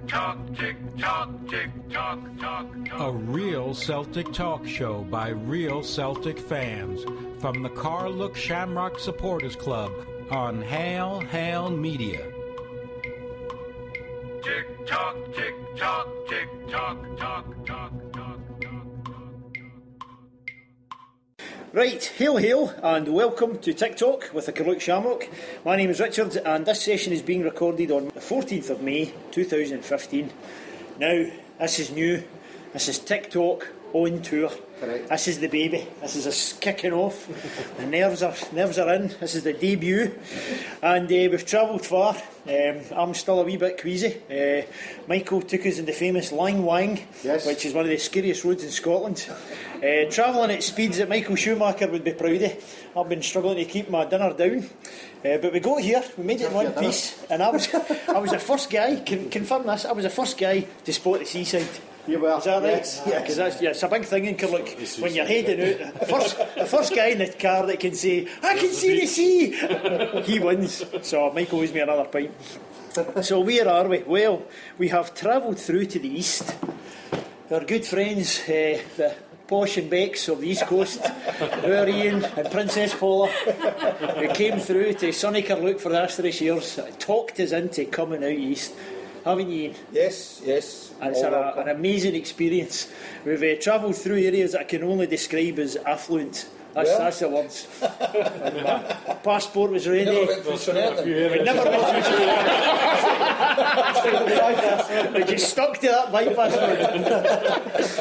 Talk, Tic Talk, Tic Talk, Talk. A real Celtic talk show by real Celtic fans from the Carluke Shamrock Supporters Club on Hail Hail Media. Tic Talk, Tic Talk, Tic Talk, Talk, Talk, Talk. Right, hail and welcome to Tic Talk with the Carluke Shamrock. My name is Richard and this session is being recorded on the 14th of May 2015. Now, this is new, this is Tic Talk on tour. Correct. This is the baby, this is us kicking off, the nerves are in, this is the debut and we've travelled far. I'm still a wee bit queasy. Michael took us in the famous Lang Wang, yes, which is one of the scariest roads in Scotland. Travelling at speeds that Michael Schumacher would be proud of. I've been struggling to keep my dinner down, but we got here, we made it in one piece, and I was the first guy, confirm this, I was the first guy to spot the seaside. You were. Is that right? Yes. Yeah, because it's a big thing in Carluke. When you're heading out, the first guy in the car that can say, I can see the sea, he wins. So Michael owes me another pint. So where are we? Well, we have travelled through to the east. Our good friends, the Posh'n'Becks of the East Coast, our Iain and Princess Paula, who came through to sunny Carluke for the last 3 years, talked us into coming out east. Haven't you, Iain? Yes. And it's an amazing experience. We've travelled through areas that I can only describe as affluent. That's the words. My passport was ready. We never went through We just stuck to that bypass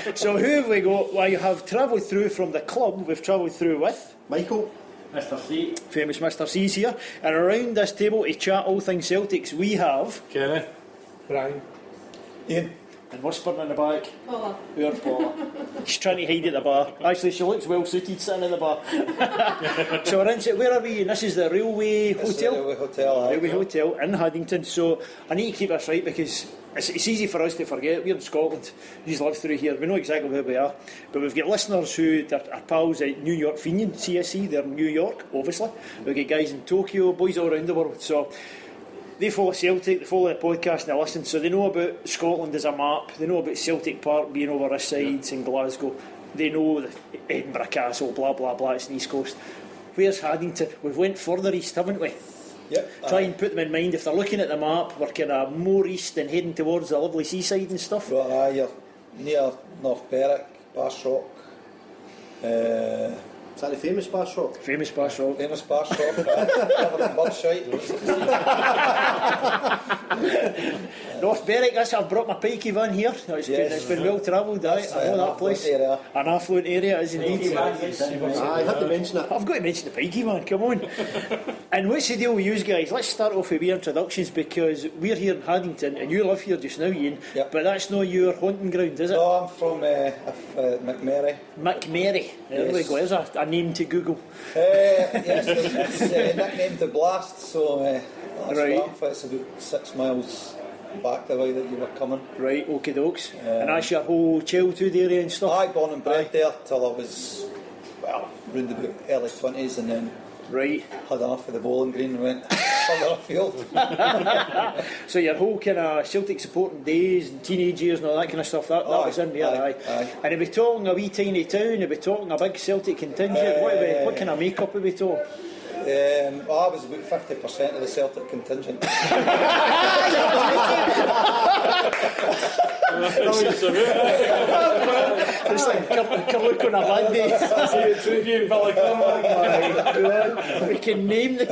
road. So who have we got? Well, you have travelled through from the club. We've travelled through with Michael, Mr. C, famous Mr. C's here, and around this table to chat all things Celtics we have Kenny, Brian, Iain, and whispering in the back, Paula. Poor Paula. She's trying to hide at the bar. Actually, she looks well suited sitting in the bar. So we're in, where are we? And this is the Railway Hotel. Railway Hotel in Haddington. So I need to keep this right because it's easy for us to forget. We're in Scotland. We live through here. We know exactly where we are. But we've got listeners who are pals at New York Fenian CSC. They're in New York, obviously. We've got guys in Tokyo, boys all around the world. So they follow Celtic, they follow the podcast and they listen, so they know about Scotland as a map, they know about Celtic Park being over this side in Glasgow, they know the Edinburgh Castle, blah blah blah, it's the East Coast. Where's Haddington? We've went further east, haven't we? Yep. Try and put them in mind, if they're looking at the map, we're kind of more east and heading towards the lovely seaside and stuff. Well, you're near North Berwick, Bassrock. Is that the famous Bassrock? Famous Bassrock. Famous Bassrock. Covered in bird shite. North Berwick, I've brought my pikey van here. It's been well travelled. I know that place. Area. An affluent area, is indeed. I had to mention it. I've got to mention the pikey van, come on. And what's the deal with you guys? Let's start off with wee introductions because we're here in Haddington and you live here just now, Iain. Yep. But that's not your hunting ground, is it? No, I'm from McMurray. McMurray. There we go. There's a name to Google. Yes, it's nicknamed the Blast, so that's right. where I'm from. It's about 6 miles back the way that you were coming. Right, okie dokes. And that's your whole childhood area and stuff? I born and bred there till I was, round about early 20s, and then right. had enough of the bowling green and went further afield. So your whole kind of Celtic supporting days and teenage years and all that kind of stuff, that was in there, aye. And are we talking a wee tiny town? Are we talking a big Celtic contingent? What kind of makeup are we talking? I was about 50% of the Celtic contingent. It's like Carluke on a bad day. We can name the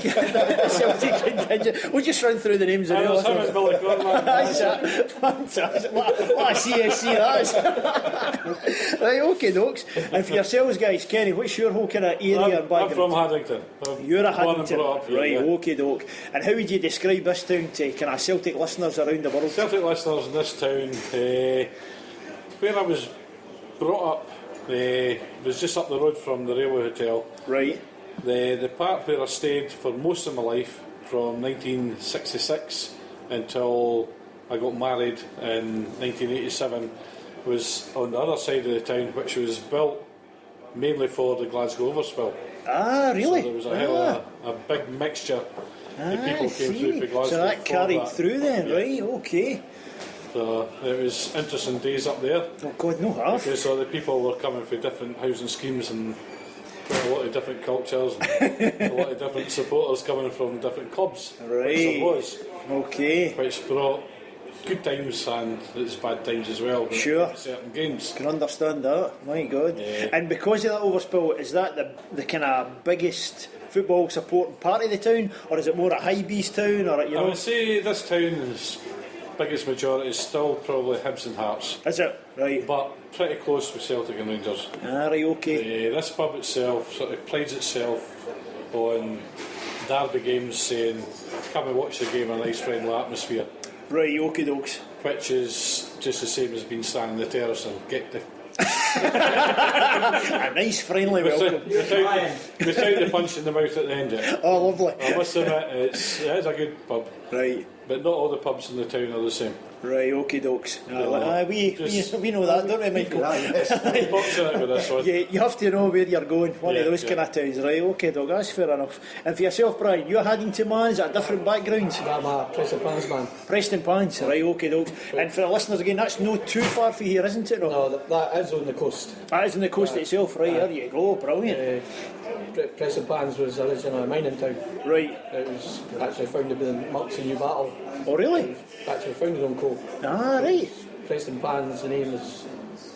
Celtic contingent. We'll just run through the names of the listeners. Fantastic. What a CSC that is. Right, okay, dokes. And for yourselves, guys, Kenny, what's your whole kind of area and background? I'm from Haddington. You're a Haddington. Right, yeah. okay, doke. And how would you describe this town to kind of Celtic listeners around the world? Celtic listeners in this town, where I was brought up, was just up the road from the Railway Hotel. Right. The part where I stayed for most of my life, from 1966 until I got married in 1987, was on the other side of the town, which was built mainly for the Glasgow overspill. Ah, really? So there was a big mixture. The people came through for Glasgow. So that carried that. through then, yeah. right? Okay. So it was interesting days up there. Oh God, no half. Because all the people were coming from different housing schemes and a lot of different cultures and a lot of different supporters coming from different clubs. Right. Which there was. Okay. Which brought good times and it's bad times as well. Sure. Certain games. Can understand that. My God. Yeah. And because of that overspill, is that the kind of biggest football supporting part of the town, or is it more a high beast town, or I would say this town's biggest majority is still probably Hibs and Hearts. Is it? Right. But pretty close with Celtic and Rangers. Ah, right, okay. This pub itself sort of prides itself on derby games saying, come and watch the game in a nice friendly atmosphere. Right, okie dokes. Which is just the same as being standing on the terrace and get the... A nice friendly welcome. Without the punch in the mouth at the end of it. Oh, lovely. I must admit, it is a good pub. Right. But not all the pubs in the town are the same. Right, okie dokes. We We know that, don't we, Michael? Fortunate with this one. You have to know where you're going, one of Yeah, those kind of towns, right? Okay, dog, that's fair enough. And for yourself, Brian, you're a Haddington man, is that a different background? I'm a Preston Pans man. Preston Pans, right, okay, dogs. And for the listeners again, that's no too far for here, isn't it? No, that is on the coast. That is on the coast itself, right, there you go, brilliant. Preston Pans was originally a mining town. Right. It was actually founded by the Monks in New Battle. Oh, really? Actually founded on coal. Ah, right. Preston Pans, the name is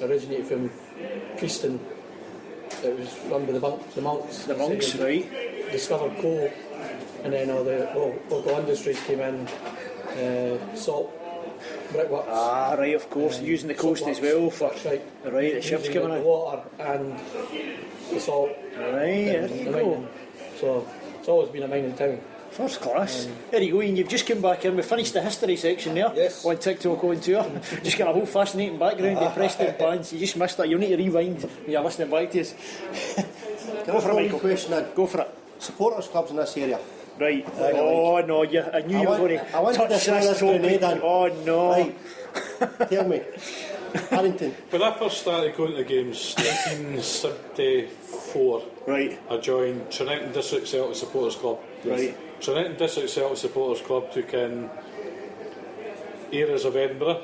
originated from Preston. It was run by the monks. The monks, They right. discovered coal, and then all the local industries came in, salt, brickworks. Ah, right, of course, using the coast as well for... That's right. Right, the ships Using coming the in. water and the salt. Right, there and you the go. mining. So it's always been a mining town. First class. There you go, and you've just come back in. We finished the history section there. Yes. On Tic Talk on tour. Just got a whole fascinating background in Preston Pans. You just missed that. You'll need to rewind when you're listening back to us. Go for it, Michael. Question Go for it. supporters clubs in this area. Right. Oh no, I knew you were going I want to to touch throw this this topic. grenade in. Oh no. Right. Tell me, Haddington. When I first started going to games, 1974, Right. I joined Trinenton District Celtic Supporters Club. Right. Trinenton District Celtic Supporters Club took in eras of Edinburgh,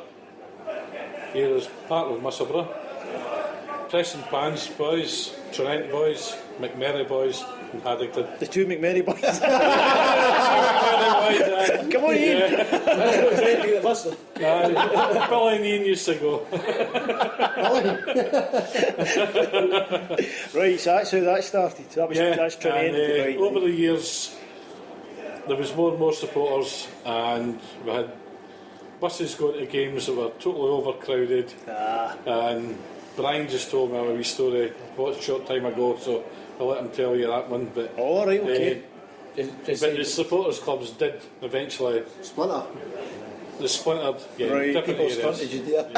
eras part of Musselburgh, Preston Pans boys, Trinenton boys, McMurray boys, and Haddington. The two McMurray boys. Come Come on, Ian. Bill and Ian used to go. Right, so that's how that started. That's and, tremendous. Right. over the years, there was more and more supporters, and we had buses going to games that were totally overcrowded. And Brian just told me a wee story a short time ago, so I'll let him tell you that one. But All right, okay. but the supporters clubs did eventually. Splinter. They splintered, Right, different People's areas. frontage there.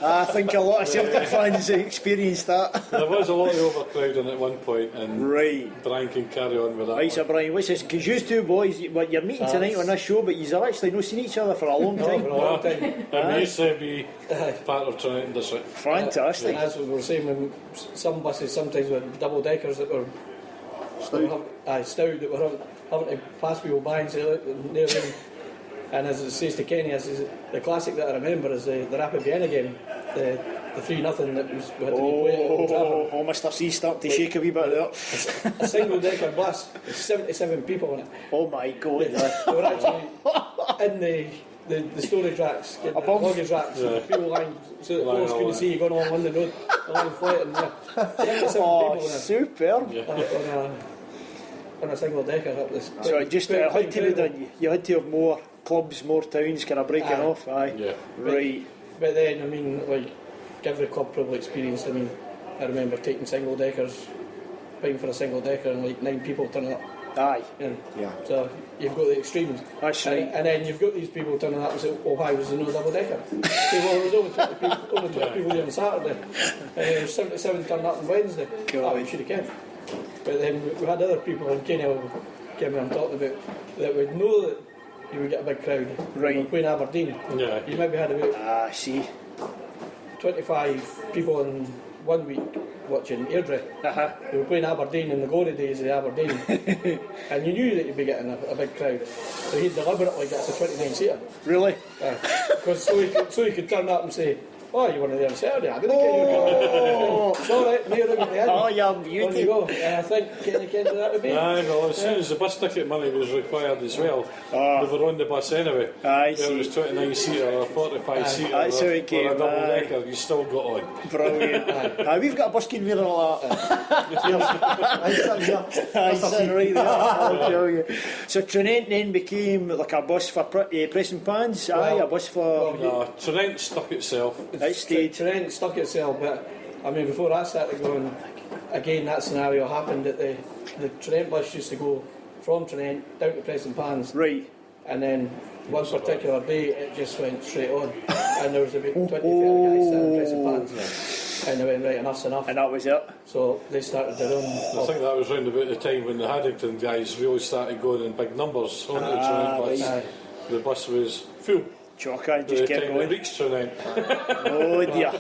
I think a lot of Celtic fans experienced that. There was a lot of overcrowding at one point, and Right. Brian can carry on with that. Right, so Brian, what's this? Because you two boys, you're meeting tonight on this show, but you've actually not seen each other for a long time. For a long time. And we used to be part of Trinenton District. Fantastic. And as we were saying, when some buses sometimes with double deckers that were stowed that were having to pass people by and say, look, near them. And as it says to Kenny, the classic that I remember is the Rapid Vienna game, the 3-0 that was we had to replay at Old Trafford. Oh, Mr. C starting to shake a wee bit there. A single decker bus with 77 people in it. Oh my God. They were actually in the storage racks, getting Above. the luggage racks, people lying so that Lying police couldn't all see you going on London Road, along flight, and 77 Oh, people in it. superb. On a single decker up this. So it just had to be done. You had to have more clubs, more towns kind of breaking Aye. off. Aye. Yeah. Right. But then, I mean, like every club probably experienced. I mean, I remember taking single deckers, paying for a single decker, and like 9 people turning up. Aye. You know. Yeah. So you've got the extremes. That's and, right. and then you've got these people turning up and say, "Oh, why was there no double decker?" Say, well, there was only 20 people here on Saturday. There was 77 turning up on Wednesday. God. Oh, you should have kept. But then we had other people, and Kenny will get me I'm talking about, that would know that you would get a big crowd. Right. We were playing Aberdeen. Yeah. You maybe had about See. 25 people in one week watching Airdrie. We were playing Aberdeen in the glory days of Aberdeen, and you knew that you'd be getting a big crowd. So he deliberately gets a 29-seater. Really? Because so he could turn up and say, "Oh, you weren't there on Saturday. I didn't get you." It's all right, near the end. Oh, you're On beauty. you go. And I think Kenny Kendall that would be. Aye, well, as soon as the bus ticket money was required as well, they were on the bus anyway. Aye, Whether it was 29-seater or 45-seater that's how it or came, a double-decker, you still got on. Brilliant. We've got a busking conveyor like that. I'm sitting here. Aye, sitting right there, I'll tell you. So Trinent then became like a bus for pressing pans. Aye, a bus for... No, Trent stuck itself. It stayed. Trent stuck itself, but I mean, before I started going, again that scenario happened that the Trent bus used to go from Trent down to Pressing Pans, Right. and then one particular day it just went straight on, and there was about 20, 30 guys sitting in Pressing Pans, and they went right, enough's enough. And that was it. So they started their own. I think that was round about the time when the Haddington guys really started going in big numbers on the Trent bus. Aye. The bus was full. Chocker, By just the kept time it going. reached Trent. Oh dear.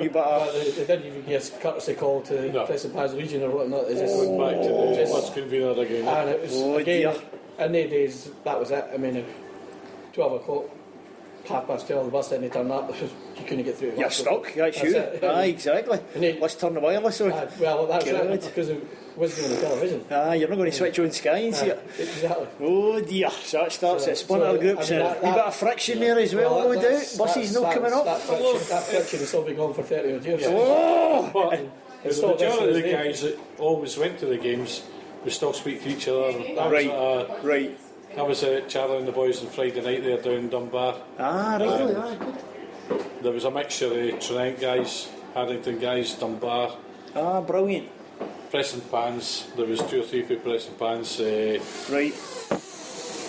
You But better... they didn't even give a courtesy call to the No. Pressing Pans Legion or whatnot. They just Went back to the Just- bus convener again. And it was, Oh, again, dear. in the days, that was it. I mean, if 12 o'clock, 12:30, the bus didn't turn up, you couldn't get through. You're stuck, that's you. it. Aye, exactly. And it- Let's turn the wireless on. Well, that's Good. it, because it wasn't on the television. You're not going to switch on Sky and see it. Exactly. Oh dear, so that starts So- at splinter so, groups I mean, and that- a wee bit of friction there as well, no doubt. Buses not coming up. That friction has still been going for 30 odd years. Oh! But It's the still majority of the this guys that always went to the games would still speak to each other. Right. I was Charlie and the boys on Friday night there down in Dunbar. Right, good. There was a mixture of Trent guys, Haddington guys, Dunbar, Brilliant. Pressing Pans. There was 2 or 3 for Pressing Pans. Right,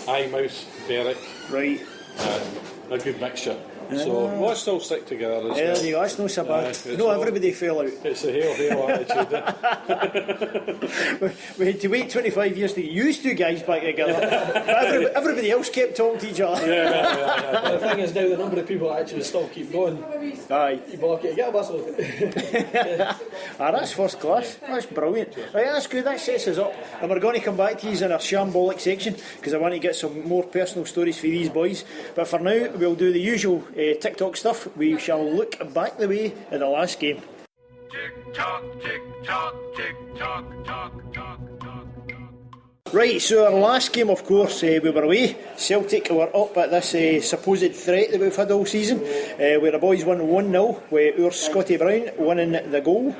Eyemouth, Berwick, right. a good mixture. So we'll still stick together as There well. you go, that's no so bad. it's No, all- everybody fell out. It's a hail attitude. We had to wait 25 years to get used to guys back together. But everybody else kept talking to each other. But the thing is now, the number of people that actually still keep going. Aye. You block it, get a whistle. That's first class. That's brilliant. Right, that's good. That sets us up. And we're going to come back to these in our shambolic section because I want to get some more personal stories for these boys. But for now, we'll do the usual Tic Talk stuff. We shall look back the way at the last game. Tick tock, tick tock, tick tock, tock, tock, tock, tock. Right, so our last game, of course, we were away. Celtic were up at this supposed threat that we've had all season, where the boys won 1-0 with our Scotty Brown winning the goal.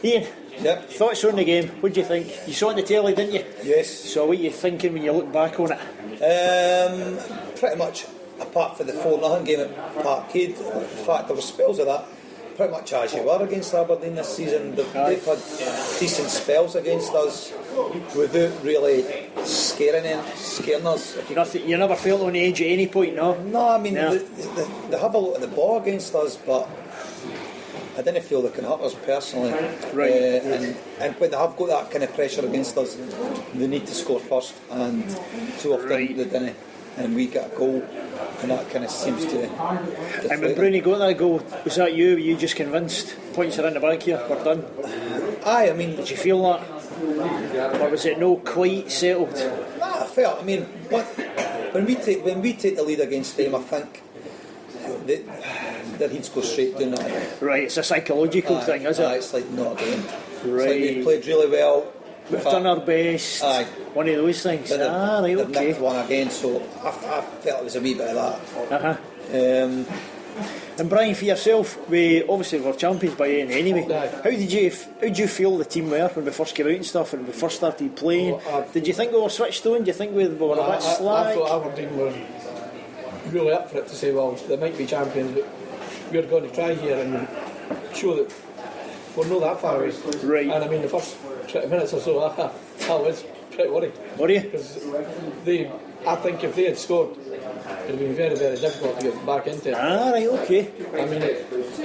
Ian, Yep. thoughts on the game? What do you think? You saw it on the telly, didn't you? Yes. So what are you thinking when you look back on it? Pretty much, apart from the 4-0 game at Parkhead, in fact there were spells of that, pretty much as you were against Aberdeen this season. They've had decent spells against us without really scaring us. You never felt on the edge at any point, no? No, I mean, No. they have a lot of the ball against us, but I didn't feel they can hurt us personally. Right. And when they have got that kind of pressure against us, they need to score first, and too often Right. they didn't. And we get a goal, and that kind of seems to. And when deflate Brownie got that goal, was that you? Were you just convinced? Points are in the bag here, we're done. Aye, I mean, Did you feel that? Or was it no quite settled? I felt. I mean, when we take the lead against them, I think their heads go straight down that. Right, it's a psychological thing, is it? It's like not again. It's Right. like we've played really well. We've done our best. Aye. One of those things. But Right, they've okay. nicked one again, so I felt it was a wee bit of that. Uh-huh. Um, And Brian, for yourself, we obviously were champions by then anyway. Aye. How did you feel the team were when we first came out and stuff, and we first started playing? Did you think we were switched on? Do you think we were a bit I slack? thought Aberdeen were really up for it to say, well, they might be champions, but we're going to try here and show that we're not that far away. Right. And I mean, the first 20 minutes or so, I was pretty worried. Were you? Because I think if they had scored, it would have been very, very difficult to get back into it. Right, okay. I mean,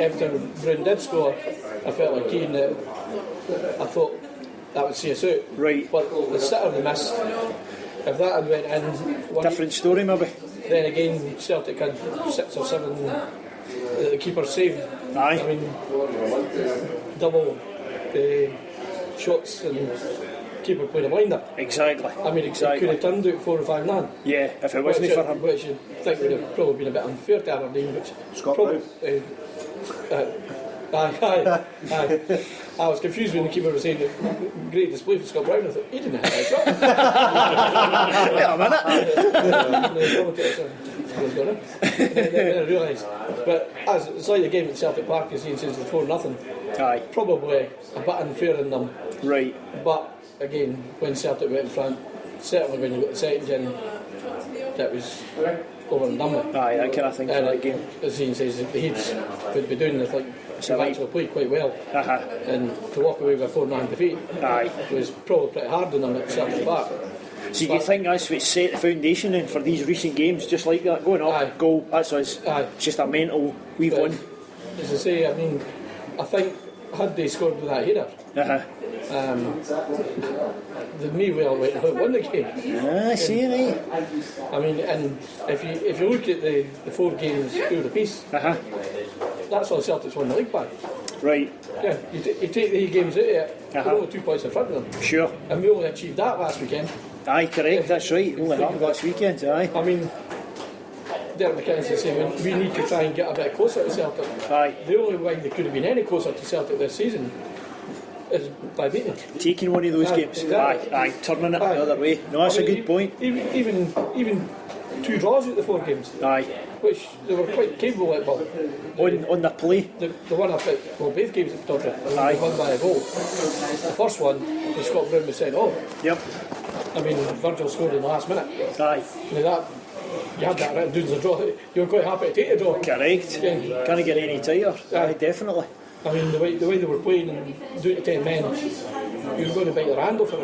every time Brown did score, I felt like Keane, that I thought that would see us out. Right. But the sitter they missed, if that had went in, Different story, maybe. then again, Celtic had 6 or 7 that the keeper saved Aye. I mean, double shots and keeper playing a blinder. Exactly. I mean, it could have turned out 4 or 5-0. Yeah, if it wasn't for him. Which you think would have probably been a bit unfair to Aberdeen, which Scott probably. Aye. I was confused when the keeper was saying that great display for Scott Brown. I thought, he didn't have that shot. Then I realised. But as it's like the game at Celtic Park, as Ian says, the 4-0. Aye. Probably a bit unfair in them. Right. But again, when Celtic went in front, certainly when you got the second in, that was over and done with. Aye, that kind of thing for that game. As Ian says, the Heats would be doing this like they've actually played quite well. And to walk away with a 4-9 defeat was probably pretty hard on them at Celtic Park. So you think that's what set the foundation then for these recent games, just like that, going up, goal, that's us. It's just a mental, we've won. As I say, I mean, I think had they scored with that header, they may well won the game. I see, right. I mean, and if you look at the 4 games through the piece, that's all Celtics won the league by. Right. Yeah, you take the games out of it, they're only 2 points in front of them. Sure. And we only achieved that last weekend. Aye, correct, that's right. Only happened last weekend, aye. I mean, Derek McKenzie is saying we need to try and get a bit closer to Celtic. Aye. The only way they could have been any closer to Celtic this season is by beating them. Taking one of those games. Exactly. Aye, turning it the other way. No, that's a good point. Even 2 draws out the 4 games. Aye. Which they were quite capable at. On their play. The one up at both games at Tottenham, they won by a goal. The first one, the Scott Brown was sent off. Yep. I mean, Virgil scored in the last minute. Aye. Now that, you had that written down as a draw. You were quite happy to take a draw. Correct. Yeah. Can't get any tighter. Aye, definitely. I mean, the way they were playing and doing it to 10 men, you were going to bite your hand off it.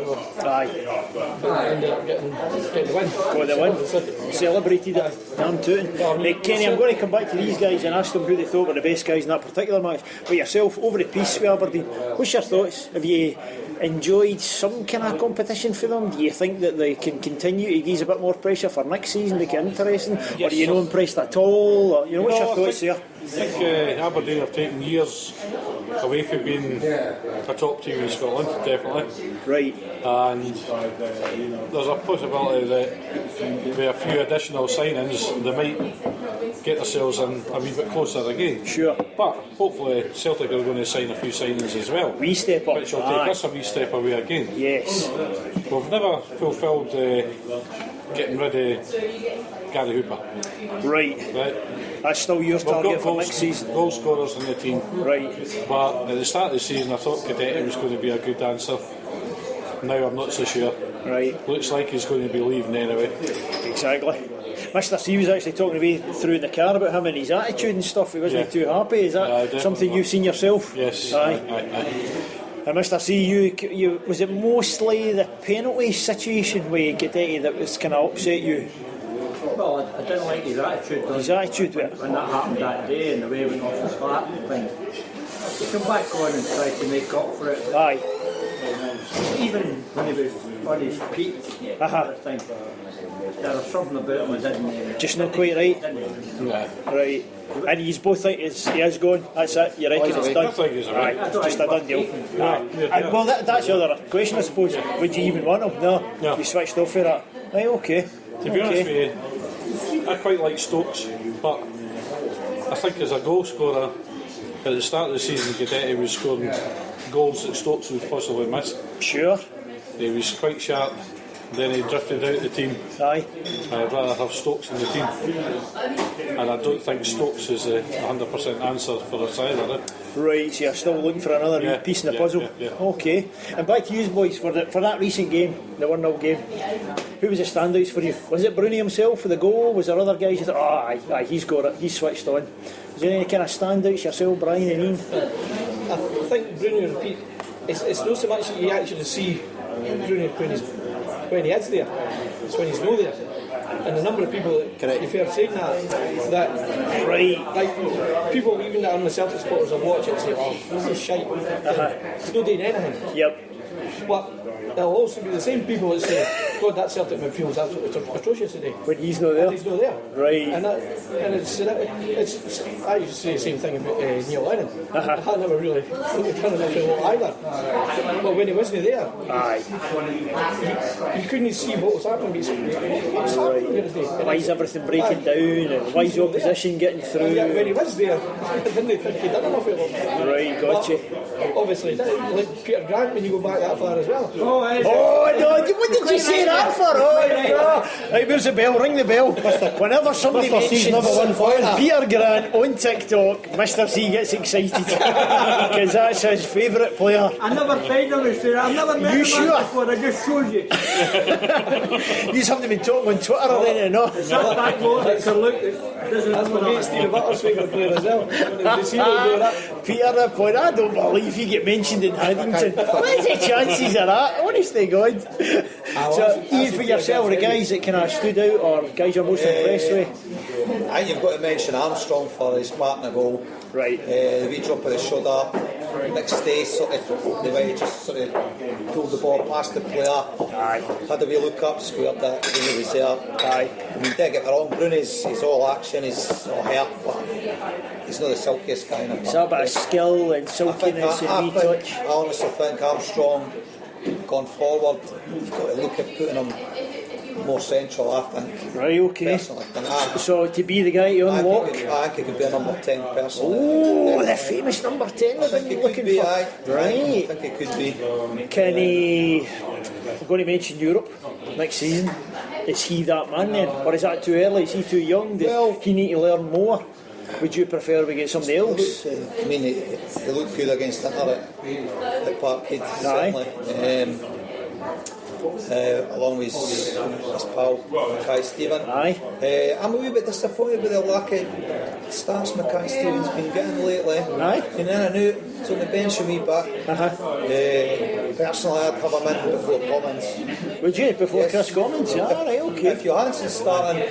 Aye. But they ended up getting the win. Got the win. Celebrated it. Damn tooting. Right, Kenny, I'm going to come back to these guys and ask them who they thought were the best guys in that particular match. But yourself, over the piece with Aberdeen, what's your thoughts? Have you enjoyed some kind of competition for them? Do you think that they can continue to ease a bit more pressure for next season, make it interesting? Or are you not impressed at all? Or, what's your thoughts there? I think Aberdeen have taken years away from being a top team in Scotland, definitely. Right. And there's a possibility that with a few additional signings they might get themselves in a wee bit closer again. Sure. But hopefully Celtic are going to sign a few signings as well. Wee step up. Which will take us a wee step away again. Yes. We've never fulfilled getting rid of Gary Hooper. Right. That's still your target for next season. Goal scorers in the team. Right. But at the start of the season I thought Cadetti was going to be a good answer. Now I'm not so sure. Right. Looks like he's going to be leaving anyway. Exactly. Mr. C was actually talking to me through in the car about him and his attitude and stuff. He wasn't too happy. Is that something you've seen yourself? Yes. Aye. And Mr. C, you was it mostly the penalty situation with Cadetti that was kind of upset you? Well, I didn't like his attitude. His attitude with it? When that happened that day and the way he went off the flat and things. He come back on and tried to make up for it. Aye. Even when he was on his peak, I think there was something about him that didn't... Just not quite right? Right. And you both think he is going, that's it, you reckon it's done? I think he's right. It's just a done deal. And, well, that's the other question, I suppose. Would you even want him? No. You switched off for that. Right, okay. To be honest with you, I quite like Stokes, but I think as a goal scorer, at the start of the season, Cadetti was scoring goals that Stokes would possibly miss. Sure. He was quite sharp, then he drifted out of the team. Aye. I'd rather have Stokes in the team. And I don't think Stokes is a 100% answer for us either. Right, so you're still looking for another piece in the puzzle. Yeah. Okay. And back to you boys, for that recent game, the 1-0 game, who was the standouts for you? Was it Bruni himself for the goal? Was there other guys you thought, aye, he's got it, he's switched on? Was there any kind of standouts yourself, Brian and Ian? I think Bruni and Pete, it's not so much that you actually see Bruni when he is there, it's when he's not there. And the number of people that you've heard saying that right, like people even that are on the Celtic supporters will watch it and say, oh, this is shite. He's not doing anything. Yep. But there'll also be the same people that say, God, that Celtic midfield is absolutely atrocious today. When he's not there. And he's not there. Right. And it's I used to say the same thing about Neil Lennon. I never really done enough of what either. But when he wasn't there, you couldn't see what was happening. It's happening here today. Why is everything breaking down and why is the opposition getting through? Yeah, when he was there, I didn't think he'd done enough of it. Right, gotcha. Obviously, like Peter Grant when you go back that far as well. Oh no, what did you say that for? Oh no. Right, where's the bell? Ring the bell. Whenever somebody Mr. C's mentions never won fire. Peter Grant on TikTok, Mr. C gets excited because that's his favourite player. I never paid him, sir. I've never met You him sure? before. I just showed you. You haven't been talking on Twitter or anything, no? Sit back low, it's a look. That's my mate Steve Butler's favourite player as well. Does he not do that? Peter, the point, I don't believe you get mentioned in Haddington. What's the chances of that? Honest to God. So, Ian, for yourself, the guys that kind of stood out or guys you're most impressed with? I think you've got to mention Armstrong for his marking a goal. Right. The wee drop of the shoulder. Next day, sort of, the way he just sort of pulled the ball past the player. Aye. Had a wee look up, squared that when he was there. Aye. I mean, don't get me wrong, Bruni's he's all action, he's all hair, but he's not the silkiest guy in the It's a bit of skill and silkiness and retouch. I honestly think Armstrong, going forward, you've got to look at putting him more central, I think. Right, okay. Personally. And So to be the guy to unlock. I think he could be a number 10 personally. Oh, the famous number 10 I we've think been he could looking be, for. I Right. think he could be. Can he... We're going to mention Europe next season. Is he that man then? Or is that too early? Is he too young? Does he need to learn more? Would you prefer we get somebody else? I mean, he looked good against Inter at Parkhead, certainly. Along with his pal Mackay Stephen. Aye. I'm a wee bit disappointed with the lack of starts Mackay Stephen's been getting lately. Aye. Been in and out, it's on the bench a wee bit. Personally, I'd have him in before Commons. Would you? Before Yes. Chris Commons? Ah, right, okay. If Johansson's starting,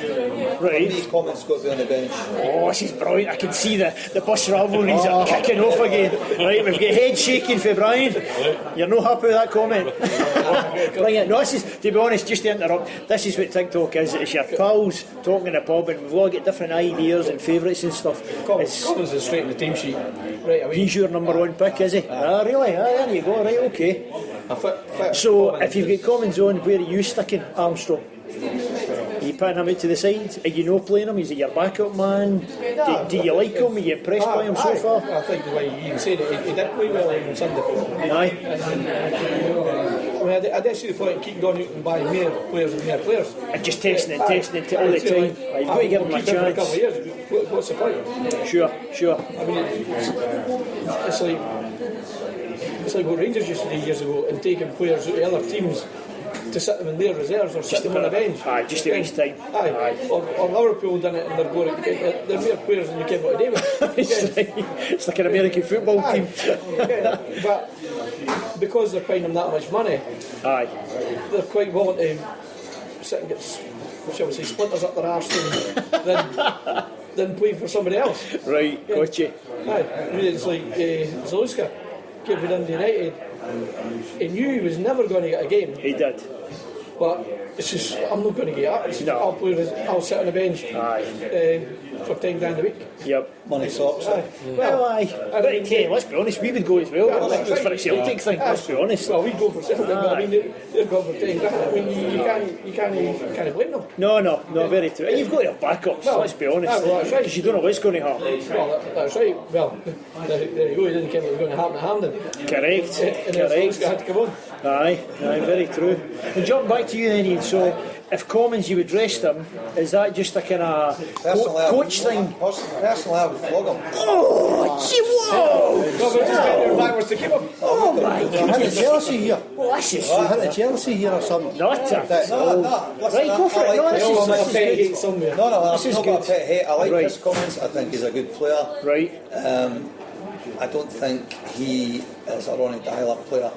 for me, Commons got to be on the bench. Oh, this is brilliant. I can see the bus rivalries are kicking off again. Right, we've got head shaking for Brian. You're not happy with that comment? Brilliant. No, this is, to be honest, just to interrupt, this is what Tic Talk is. It's your pals talking in a pub and we've all got different ideas and favourites and stuff. Commons is straight in the team sheet right away. He's your number one pick, is he? Ah, really? Ah, there you go. Right, okay. So, if you've got Commons on, where are you sticking Armstrong? Are you putting him out to the side? Are you not playing him? Is he your backup man? Do you like him? Are you impressed by him so far? I think the way you said it, he did play well on Sunday. Aye. I mean, I did see the point of keep going out and buying more players and more players. And just testing it all the time. You've got to give him a keep him for a couple of chance. years. What's the point? Sure. I mean, it's like what Rangers used to do years ago and taking players out of other teams to sit them in their reserves or sit them on a bench. Aye, just to waste time. Aye. Or Liverpool done it and they're going, they're mere players and you can't what to do with. It's like an American football team. Yeah, but because they're paying them that much money, Aye. they're quite willing to sit and get, shall we say, splinters up their arse than play for somebody else. Right, gotcha. Aye. I mean, it's like Zaluska came with Dundee United. He knew he was never going to get a game. He did. But it's just, I'm not going to get up. It's just, I'll sit on the bench for 10 grand a week. Yep. Money socks. Well, aye. But hey, let's be honest, we would go as well. It's for a Celtic thing, let's be honest. Well, we go for Celtic, but I mean, they're going for 10 grand. I mean, you can't blame them. No, very true. And you've got to have backups, let's be honest. Well, that's right. Because you don't know what's going to happen. Well, that's right. Well, there you go. He didn't care what was going to happen to Hampden. Correct. And Zaluska had to come on. Aye, very true. And jump back to you then, Ian. So, if Commons you would rest him, is that just a kind of coach thing? Personally, I would flog him. Oh, gee, whoa! No, but just getting backwards to keep him. Oh my I God! hit Chelsea here. Oh, this is I hit Chelsea here or something. not a... Listen, Right, go for it. No, this is good. Somewhere. No, This is I'm not got a good. pet hate. I like Right. his comments. I think he's a good player. Right. I don't think he is a Ronnie Dyler player,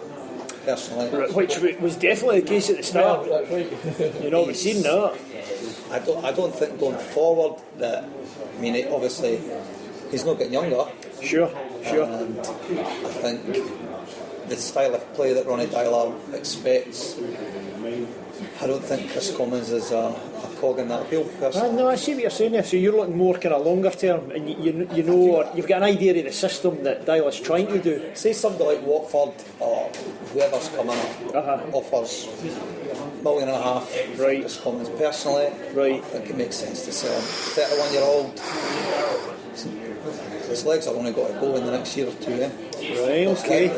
personally. Which was definitely the case at the start. That's right. You know, we've seen that. I don't think going forward that. I mean, obviously, he's not getting younger. Sure. And I think the style of play that Ronnie Dylar expects, I don't think Chris Commons is a cog in that wheel. No, I see what you're saying there. So you're looking more kind of longer term, and you know, or you've got an idea of the system that Dylar's trying to do. Say somebody like Watford or whoever's coming up offers $1.5 million. Right. Chris Commons. Personally, right. I think it makes sense to sell him. 31-year-old. His legs are only got to go in the next year or two. Right, okay.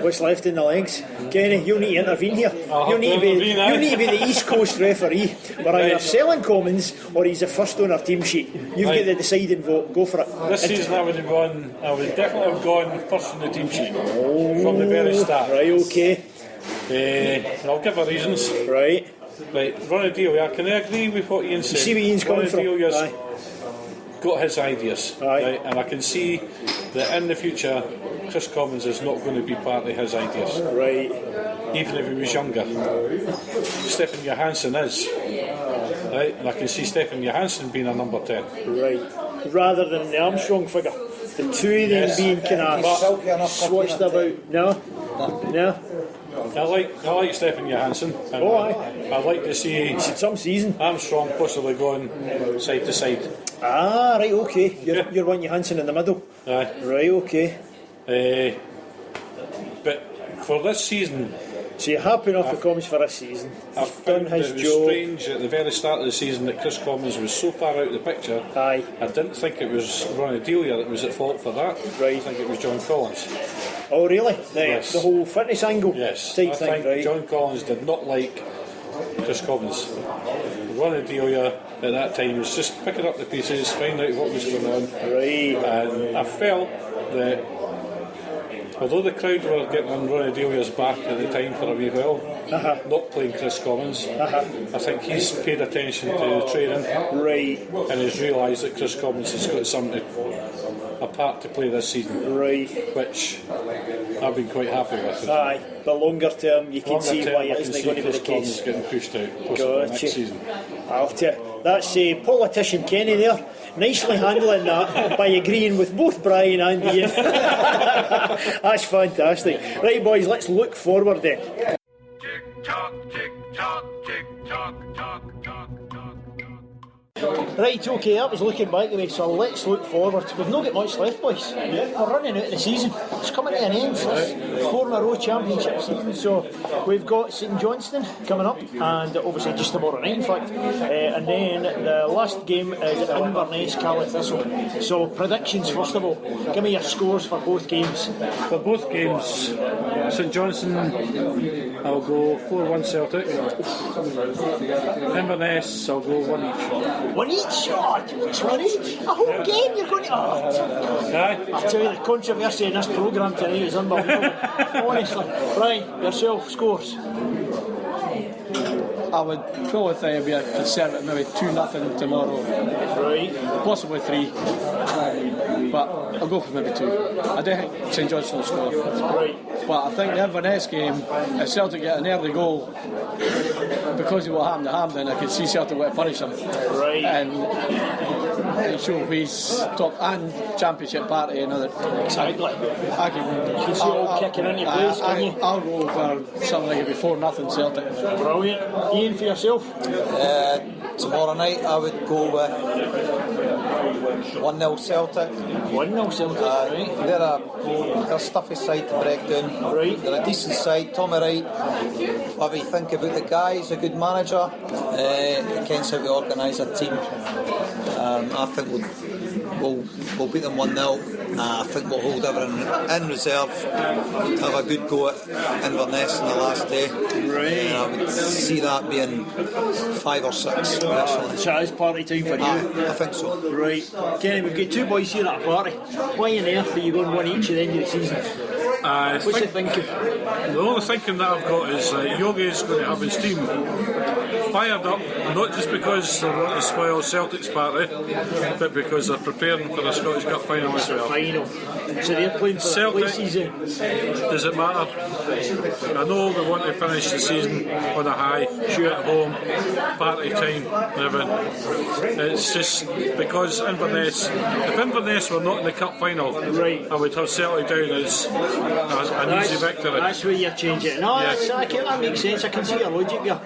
What's left in the legs? Kenny, you'll need to intervene here. You need to be the East Coast referee. We're either selling Commons or he's the first on our team sheet. You've got the deciding vote. Go for it. This season I would definitely have gone first on the team sheet from the very start. Right, okay. I'll give her reasons. Right. Ronnie Delia, can I agree with what Ian said? You see where Ian's coming from? Delia's got his ideas, right? And I can see that in the future Chris Commons is not going to be part of his ideas, right? Even if he was younger. Stefan Johansson is, right? And I can see Stefan Johansson being a number 10, right? Rather than the Armstrong figure, the two of them being kind of swatched about. No. I like Stefan Johansson. I'd like to see some season Armstrong possibly going side to side. Ah, right, okay. You're wanting Johansson in the middle. Right, okay. But for this season, so you're happy enough with Commons for this season? I've done his it was job. Strange at the very start of the season that Chris Commons was so far out of the picture. Aye. I didn't think it was Ronnie Delia that was at fault for that. Right. I think it was John Collins. Oh, really? Yes. The whole fitness angle? Yes. Type I thing, think right? John Collins did not like Chris Commons. Ronnie Delia at that time was just picking up the pieces, finding out what was going on. Right. And I felt that although the crowd were getting on Ronnie Delia's back at the time for a wee while, not playing Chris Commons, I think he's paid attention to training, right, and has realised that Chris Commons has got a part to play this season, right, which I've been quite happy with. Aye, but longer term you can see why it isn't going to be the case. Getting pushed out next season. I'll tell you, that's politician Kenny there, nicely handling that by agreeing with both Brian and Ian. That's fantastic. Right, boys, let's look forward then. Tick tock, tick tock, tick tock, tock, tock, tock, tock. Right, okay, that was looking back away, so let's look forward. We've not got much left, boys. We're running out of the season. It's coming to an end for us. 4 in a row championship season, so we've got St Johnstone coming up, and obviously just tomorrow night, in fact. And then the last game is Inverness, Carluke Thistle. So predictions, first of all. Give me your scores for both games. For both games, St Johnstone, I'll go 4-1 Celtic. Inverness, I'll go 1 each. 1 each? Oh, it's 1 each? A whole game you're going to... I tell you, the controversy in this programme tonight is unbelievable. Honestly. Right, yourself, scores. I would probably think it'd be a conservative, maybe 2-0 tomorrow. Right. Possibly 3. But I'll go for maybe 2. I do think St Johnstone will score. Right. But I think the Inverness game, if Celtic get an early goal, because of what happened to Hampden, I could see Celtic want to punish them. Right. And show his top and championship party another. Exactly. I can see all kicking into place, can you? I'll go for something like 4-0 Celtic. Brilliant. Ian, for yourself? Tomorrow night I would go with 1-0 Celtic. 1-0 Celtic, right. They're a stuffy side to break down. Right. They're a decent side. Tommy Wright, what we think about the guy, he's a good manager. He knows how to organise a team. I think we'll beat them 1-0. I think we'll hold everyone in reserve, have a good go at Inverness on the last day. Right. I would see that being 5 or 6 personally. So it's party time for you? I think so. Right. Kenny, we've got 2 boys here at a party. Why on earth are you going 1 each at the end of the season? What's the thinking? The only thinking that I've got is Yogi is going to have his team fired up, not just because they want to spoil Celtic's party, but because they're preparing for the Scottish Cup final as well. Final. So they're playing for Celtic, the season. does it matter? I know we want to finish the season on a high, shoot at home, party time, everything. It's just because Inverness, if Inverness were not in the cup final, right, I would have Celtic down as an easy victory. That's where you're changing it. No, Yes. that makes sense. I can see your logic there.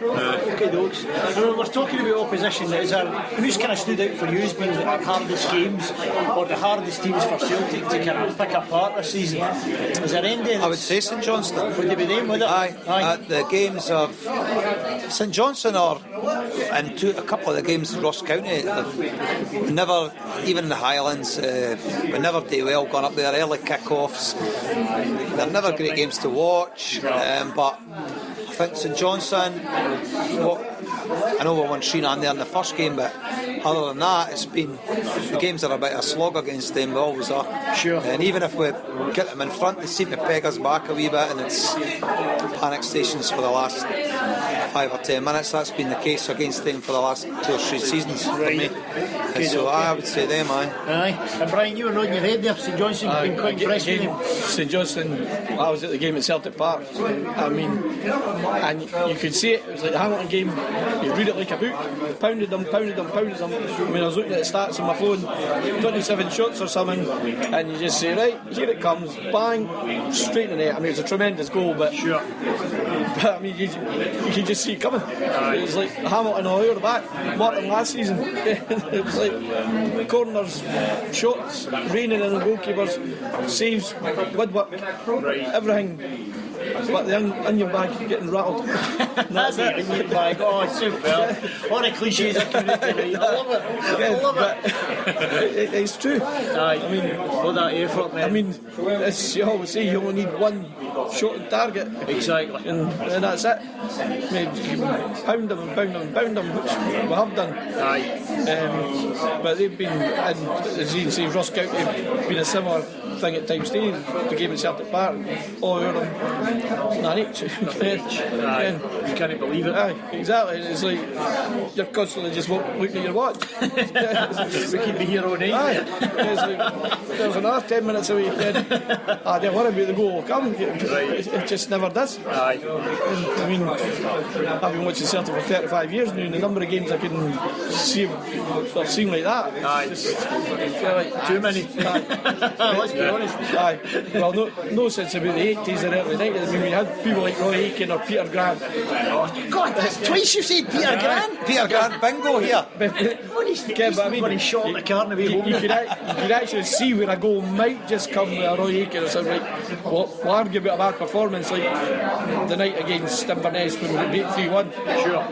Okay, dogs. And when we're talking about opposition, who's kind of stood out for you as being the hardest games or the hardest teams for Celtic to kind of pick apart this season? Is there any? I would say St Johnstone. Would you be them with it? Aye. At the games of St Johnstone or and a couple of the games in Ross County, we never, even the Highlands, we never do well going up there, early kick-offs. They're never great games to watch, but I think St Johnstone, I know we won 3-0 there in the first game, but other than that, it's been the games are a bit of a slog against them. They always are. Sure. And even if we get them in front, they seem to peg us back a wee bit, and it's panic stations for the last 5 or 10 minutes. That's been the case against them for the last 2 or 3 seasons for me. And so I would say them, aye. And Brian, you were nodding your head there. St Johnstone been quite impressed with them. St Johnstone, I was at the game at Celtic Park. I mean, and you could see it. It was like the Hamilton game. You read it like a book. Pounded them. I mean, I was looking at the stats on my phone, 27 shots or something, and you just say, right, here it comes, bang, straight in the net. I mean, it was a tremendous goal, but sure. But I mean, you can just see it coming. It was like Hamilton all over the back, Martin last season. It was like corners, shots, raining in the goalkeepers, saves, woodwork, everything. But the onion bag getting rattled. That's it. Onion bag. Oh, super. All the cliches are coming tonight. I love it. I love it. It's true. I mean, all that effort, man. I mean, as you always say, you only need one shot on target. Exactly. And that's it. I mean, you can pound them, which we have done. Aye. But they've been, and as you can see, Ross County been a similar thing at times too. The game at Celtic Park, all over them, none each. Aye. You can't believe it. Aye, exactly. It's like you're constantly just looking at your watch. We could be here all night. Aye. It's like, there's another 10 minutes away. I don't worry about the goal will come. It just never does. Aye. And, I mean, I've been watching Celtic for 35 years now, and the number of games I can see I've seen like that. Aye. Just, like, too many. Let's be honest. Aye. Well, no sense about the 80s or early 90s. I mean, we had people like Roy Aitken or Peter Grant. Oh, God, that's twice you said Peter Grant. Peter Grant, bingo here. But I mean, when he shot the Carnaby home. You could actually see where a goal might just come with a Roy Aitken or something. Like, we'll argue about a bad performance like the night against Inverness when we beat 3-1. Sure.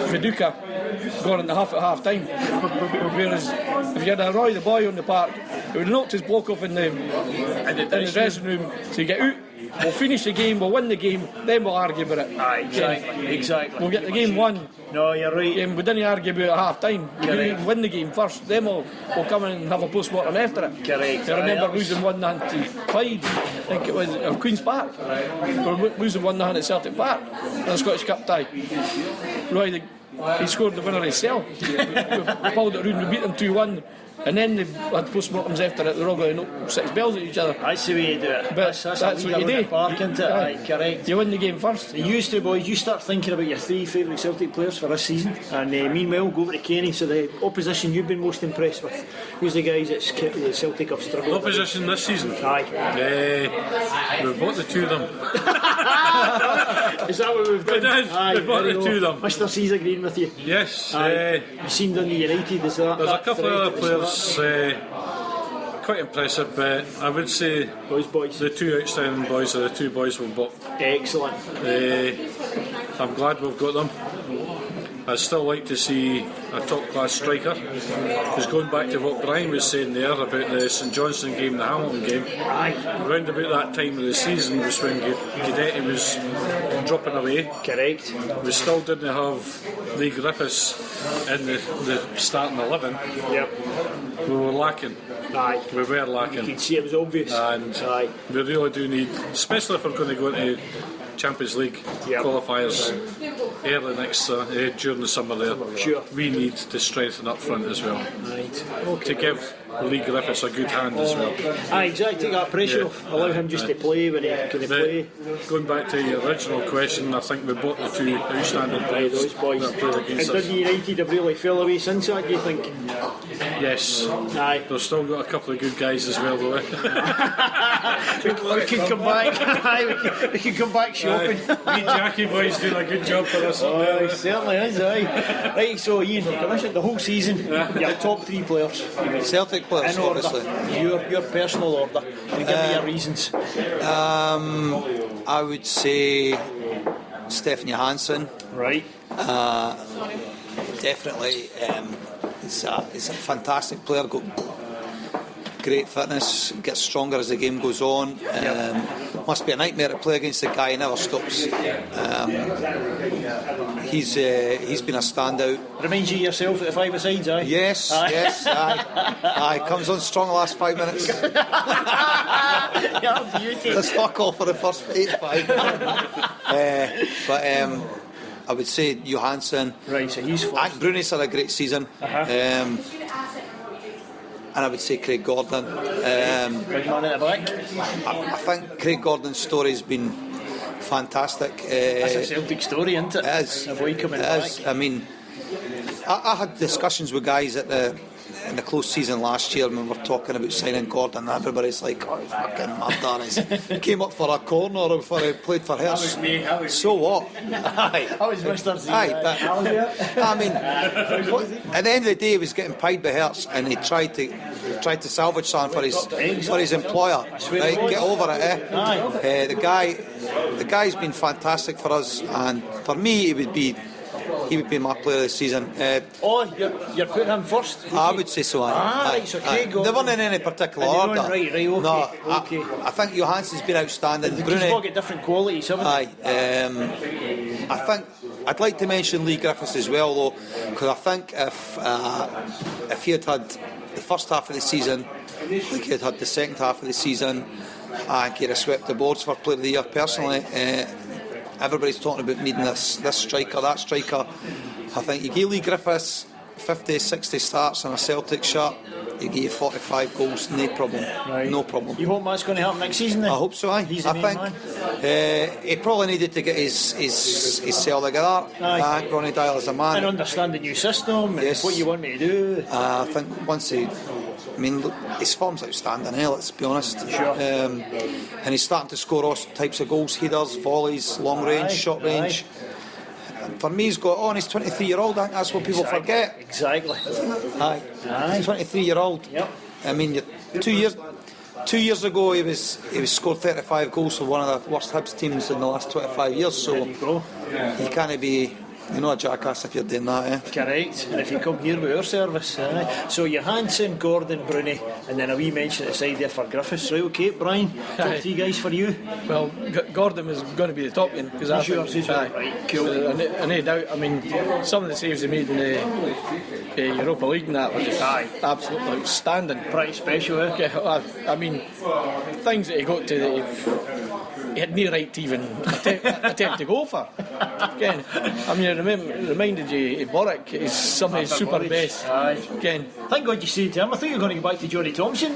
Viduka gone in the half at half time. Whereas if you had a Roy the boy on the park, he would have knocked his bloke off in the dressing room. So you get out, we'll finish the game, we'll win the game, then we'll argue about it. Aye, exactly. We'll get the game won. No, you're right. We didn't argue about it at half time. We didn't win the game first, then we'll come in and have a post-mortem after it. Correct. I remember losing 1-0 to Clyde, I think it was at Queen's Park. We were losing 1-0 at Celtic Park in the Scottish Cup tie. Roy, he scored the winner himself. We pulled it around, we beat them 2-1. And then they had post-mortems after it. They're all going to knock 6 bells at each other. That's the way you do it. But that's what you do. Park, isn't it? Aye, correct. You win the game first. You used to, boys, you start thinking about your 3 favourite Celtic players for this season. And meanwhile, go over to Kenny. So the opposition you've been most impressed with. Who's the guys that Celtic have struggled with? Opposition this season? Aye. We've bought the 2 of them. Is that what we've done? We did. We've bought the 2 of them. Mr. C's agreeing with you. Yes. You seen Dundee United, is that? There's a couple of other players quite impressive, but I would say boys. The 2 outstanding boys are the 2 boys we've bought. Excellent. I'm glad we've got them. I'd still like to see a top-class striker. Because going back to what Brian was saying there about the St Johnstone game, the Hamilton game, around about that time of the season was when Guidetti was dropping away. Correct. We still didn't have Lee Griffiths in the starting 11. Yep. We were lacking. Aye. We were lacking. You could see it was obvious. And we really do need, especially if we're going to go into Champions League qualifiers early next during the summer there. Sure. We need to strengthen up front as well. Right. To give Lee Griffiths a good hand as well. Exactly, take that pressure off. Allow him just to play when he can play. Going back to your original question, I think we bought the two outstanding players Those boys. that played And against us. Dundee United have really fell away since that, do you think? Yes. Aye. They've still got a couple of good guys as well, though. We can come back. We can come back shopping. Me Jackie boys doing a good job for us. Oh, he certainly is, aye. Right, so Ian, the whole season, your top 3 players. Celtic players, In order. obviously. Your personal order. And give me your reasons. I would say Stefan Johansson. Right. Definitely, he's a fantastic player. Got great fitness, gets stronger as the game goes on. Must be a nightmare to play against the guy. He never stops. He's been a standout. Reminds you of yourself at the five-a-sides, aye? Yes, yes, aye. Comes on strong the last 5 minutes. Yeah, beauty. Does fuck all for the first 85. But I would say Johansson. Right, so he's I first. think Bruni's had a great season. And I would say Craig Gordon. Big man at the back. I think Craig Gordon's story has been fantastic. That's a Celtic story, isn't it? It is. A boy coming It back. is. I mean, I had discussions with guys in the close season last year when we were talking about signing Gordon, and everybody's like, oh, fucking mad, he came up for a corner before he played for Hearts. So what? Aye. I was Mr. Z. Aye, but I mean, at the end of the day, he was getting paid by Hearts, and he tried to salvage something for his employer. Right, get over it, eh? The guy's been fantastic for us, and for me, he would be my player of the season. You're putting him first? I would say so. Right, so Craig They weren't in any particular And order. you're going right, okay, No, okay. I think Johansson's been outstanding. He's all got different qualities, haven't he? Aye. I think I'd like to mention Lee Griffiths as well, though, because I think if he had the first half of the season, like he had the second half of the season, I think he'd have swept the boards for Player of the Year personally. Everybody's talking about needing this striker, that striker. I think you give Lee Griffiths 50, 60 starts in a Celtic shirt, you give you 45 goals, no problem. Right. No problem. You hope that's going to happen next season then? I hope so, aye. He's the I main think man. he probably needed to get his cell together. Aye. I think Ronnie Dyler's a man. And understand the new system and Yes. what you want me to do. I think once look, his form's outstanding, let's be honest. Sure. And he's starting to score all types of goals, headers, volleys, long range, Aye, short range. And for me, he's 23-year-old, I think that's what people forget. Exactly. Aye. He's 23-year-old. Yep. I mean, 2 years ago he scored 35 goals for one of the worst Hibs teams in the last 25 years, so There you go. he can't be a jackass if you're doing that, eh? Correct. And if you come here with our service, so Johansson, Gordon, Bruni, and then a wee mention at the side there for Griffiths. Right, okay, Brian, top 3 guys for you. Well, Gordon was going to be the top one because I Sure, think, right, cool. no doubt. I mean, some of the saves he made in the Europa League and that were just absolutely outstanding. Pretty special, eh? Yeah, I mean, things that he got to that he had no right to even attempt to go for. Again, I mean, it reminded you of Boric is some of his super best. Again, Thank God you said to him. I thought you were going to go back to Johnny Thomson.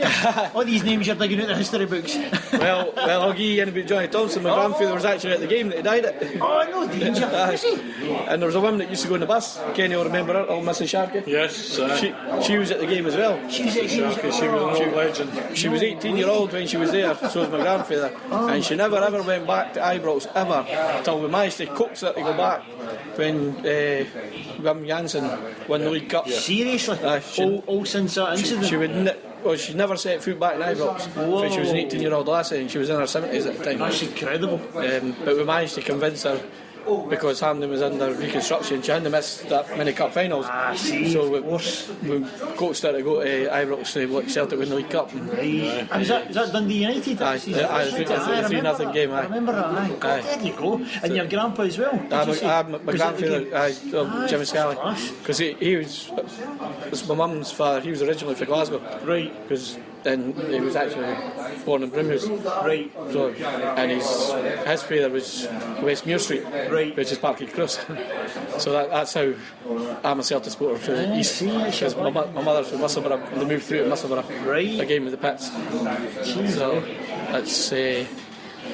All these names you're digging out the history books. well, I'll give you in about Johnny Thomson. My grandfather was actually at the game that he died at. Oh, no danger. Was he? And there was a woman that used to go on the bus. Kenny will remember her, old Mrs. Sharkey. Yes. She was at the game as well. She was She was an old legend. She was 18-year-old when she was there, so was my grandfather. And she never ever went back to Ibrox, ever, until we managed to coax her to go back when Wim Jansen won the League Cup. Seriously? She- all since that incident? She never set foot back in Ibrox when she was an 18-year-old lassie, and she was in her 70s at the time. That's incredible. But we managed to convince her, because Hampden was under reconstruction, she hadn't missed that many cup finals. So we coached her to go to Ibrox to watch Celtic win the League Cup. And is that Dundee United? Aye, That's right, I think I it's a 3-0 game. I remember that. Aye. God, there you go. And your grandpa as well? My grandfather, Jimmy Scally, class. because he was it's my mum's father. He was originally from Glasgow. Right. Because then he was actually born in Brimhouse. Right. So, and his father was Westmuir Street, Right. which is Parkhead Cross. So that's how I'm a Celtic supporter for the East. Because my mother's from Musselburgh, and they moved through to Musselburgh. Right. Again with the Pits. So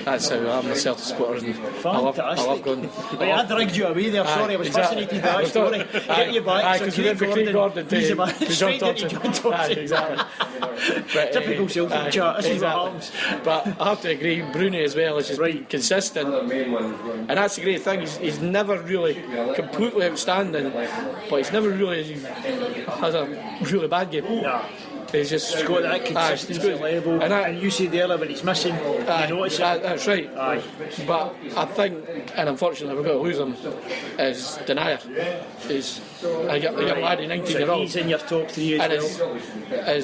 that's how I'm a Celtic supporter. And I love going. Right, I dragged you away there, sorry, I was fascinated by that story. Get you back, because we went for Craig Gordon he's a man, to John straight into Thomson. John Thomson. Exactly. But, Typical Celtic chat, this is what happens. But I have to agree, Bruni as well is just consistent, and that's the great thing. He's never really completely outstanding, but he's never really has a really bad game. No. He's just got that consistency level, and you see there when he's missing, you notice it. That's right. Aye. But I think, and unfortunately we're going to lose him, is Denier. He's a young laddie, 19-year-old. He's in your top three as well. I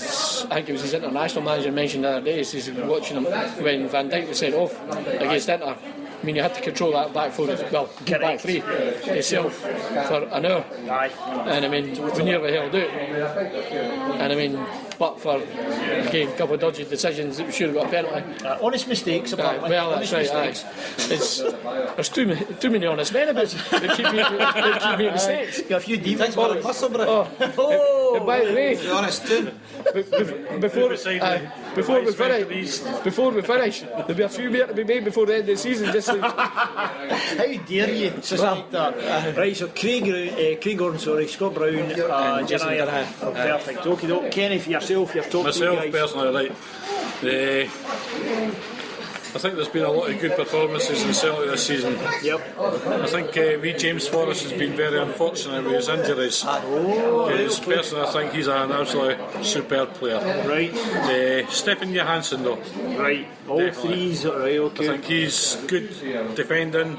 think it was his international manager mentioned the other day, he's watching him when Van Dijk was sent off against Inter. I mean, you had to control that back four, back three yourself for an hour. Aye. And I mean, we nearly held out. And I mean, but for, again, a couple of dodgy decisions, we should have got a penalty. Honest mistakes, apparently. Well, that's right. There's too many honest men about it. They keep making mistakes. Got a few deep ones. And by the way, honest too. before we finish, there'll be a few more to be made before the end of the season. Just How dare you like that? Right, so Craig Gordon, Scott Brown, and Denier. Perfect. Okay, doke. Kenny, for yourself, your top Myself, three guys. personally, right. I think there's been a lot of good performances in Celtic this season. Yep. I think James Forrest has been very unfortunate with his injuries. Because personally, I think he's an absolutely superb player. Right. Stefan Johansson, though. Right. All Definitely. threes, right, okay. I think he's good defending,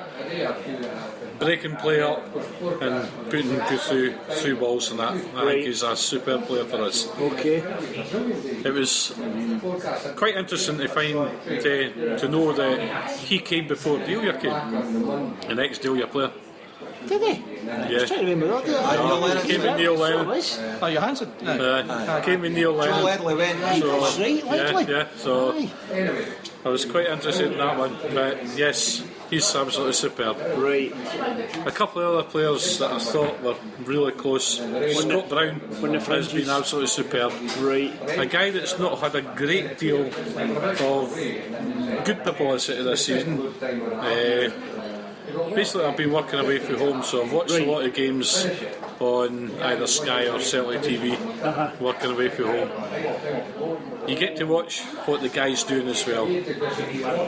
breaking play up, and putting good through balls and that. I think he's a superb player for us. Okay. It was quite interesting to find to know that he came before Delia came, an ex-Delia player. Did he? Yeah. I'm trying to remember that. He came with Neil Lennon. oh, Johansson. Came with Neil Lennon. Ledley went. That's right, Ledley. Yeah. So I was quite interested in that one. But yes, he's absolutely superb. Right. A couple of other players that I thought were really close. Scott Brown has been absolutely superb. Right. A guy that's not had a great deal of good publicity this season. Basically, I've been working away from home, so I've watched a lot of games on either Sky or Celtic TV, working away from home. You get to watch what the guy's doing as well.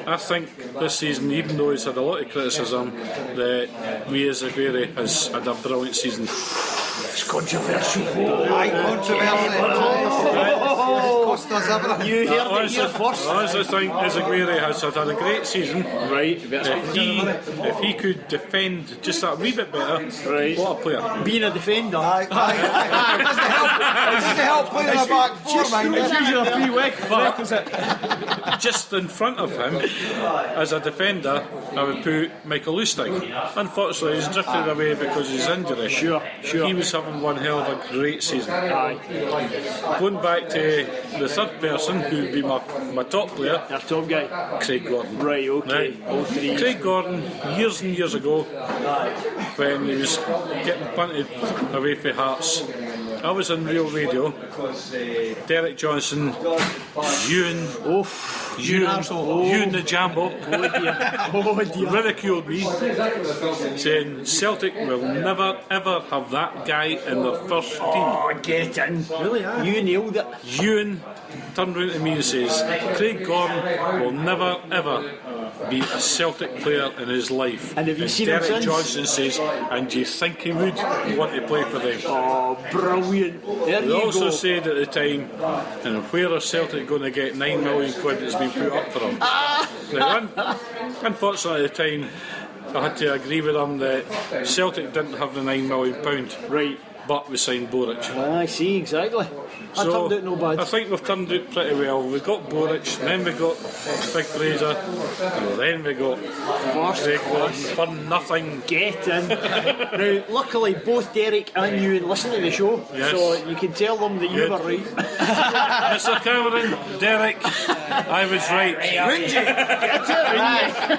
I think this season, even though he's had a lot of criticism, that Reyes Aguirre has had a brilliant season. It's controversial. Cost us everything. You heard it here first. I honestly think Aguirre has had a great season. Right. If he could defend just that wee bit better, what a player. Being a defender. It doesn't help playing in the back four, man. It's usually a free But just in front of him, as a defender, I would put Michael Lustig. Unfortunately, he's drifted away because of his injury. Sure. He was having one hell of a great season. Going back to the third person, who would be my top player, Your top guy. Craig Gordon. Right, okay. All three. Craig Gordon, years and years ago, when he was getting punted away for Hearts, I was on Real Radio. Derek Johnson, Ewan the Jambo, ridiculed me, saying Celtic will never ever have that guy in their first team. Oh, get in. Really? You nailed it. Ewan turned round to me and says, Craig Gordon will never ever be a Celtic player in his life. And have you seen him Derek since? Johnson says, and do you think he would want to play for them? Oh, brilliant. There They you also go. said at the time, and where are Celtic going to get 9 million quid that's been put up for them? Now, unfortunately at the time, I had to agree with them that Celtic didn't have the £9 million. Right. but we signed Boric. I see, exactly. That turned out no bad. I think we've turned out pretty well. We've got Boric, then we got Big Fraser, and then we got Craig Gordon for nothing. Get in. Now, luckily, both Derek and you listen to the show, Yes. so you can tell them that you were right. Mr. Cameron, Derek, I was right.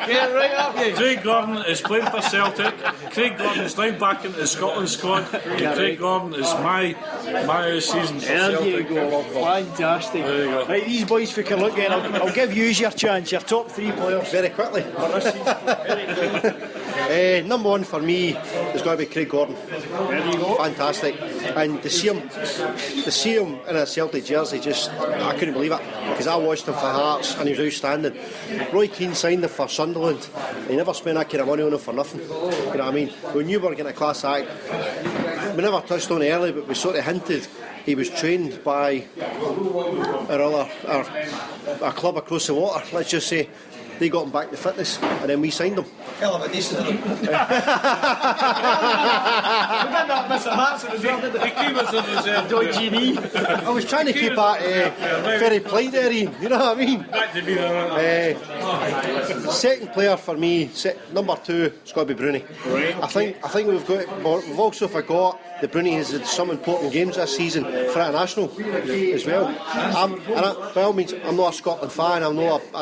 Get right up, you. Craig Gordon is playing for Celtic. Craig Gordon is now back into the Scotland squad. And Craig Gordon is my season for There Celtic. you go, fantastic. There you go. Right, these boys for Carluke, and I'll give you your chance, your top 3 players. Very quickly. For this season. Number one for me has got to be Craig Gordon. There you go. Fantastic. And to see him in a Celtic jersey, I couldn't believe it, because I watched him for Hearts and he was outstanding. Roy Keane signed him for Sunderland. He never spent that kind of money on him for nothing. You know what I mean? When you were getting a class act, we never touched on it early, but we sort of hinted he was trained by a club across the water, let's just say. They got him back to fitness, and then we signed him. Hell of a decent. We did that, Mr. Hartson as well, didn't we? He was in his Dodgy knee. I was trying to keep that very polite there, Ian. You know what I mean? Second player for me, number 2, it's got to be Bruni. Right. I think we've also forgot that Bruni has had some important games this season for international as well. By all means, I'm not a Scotland fan. I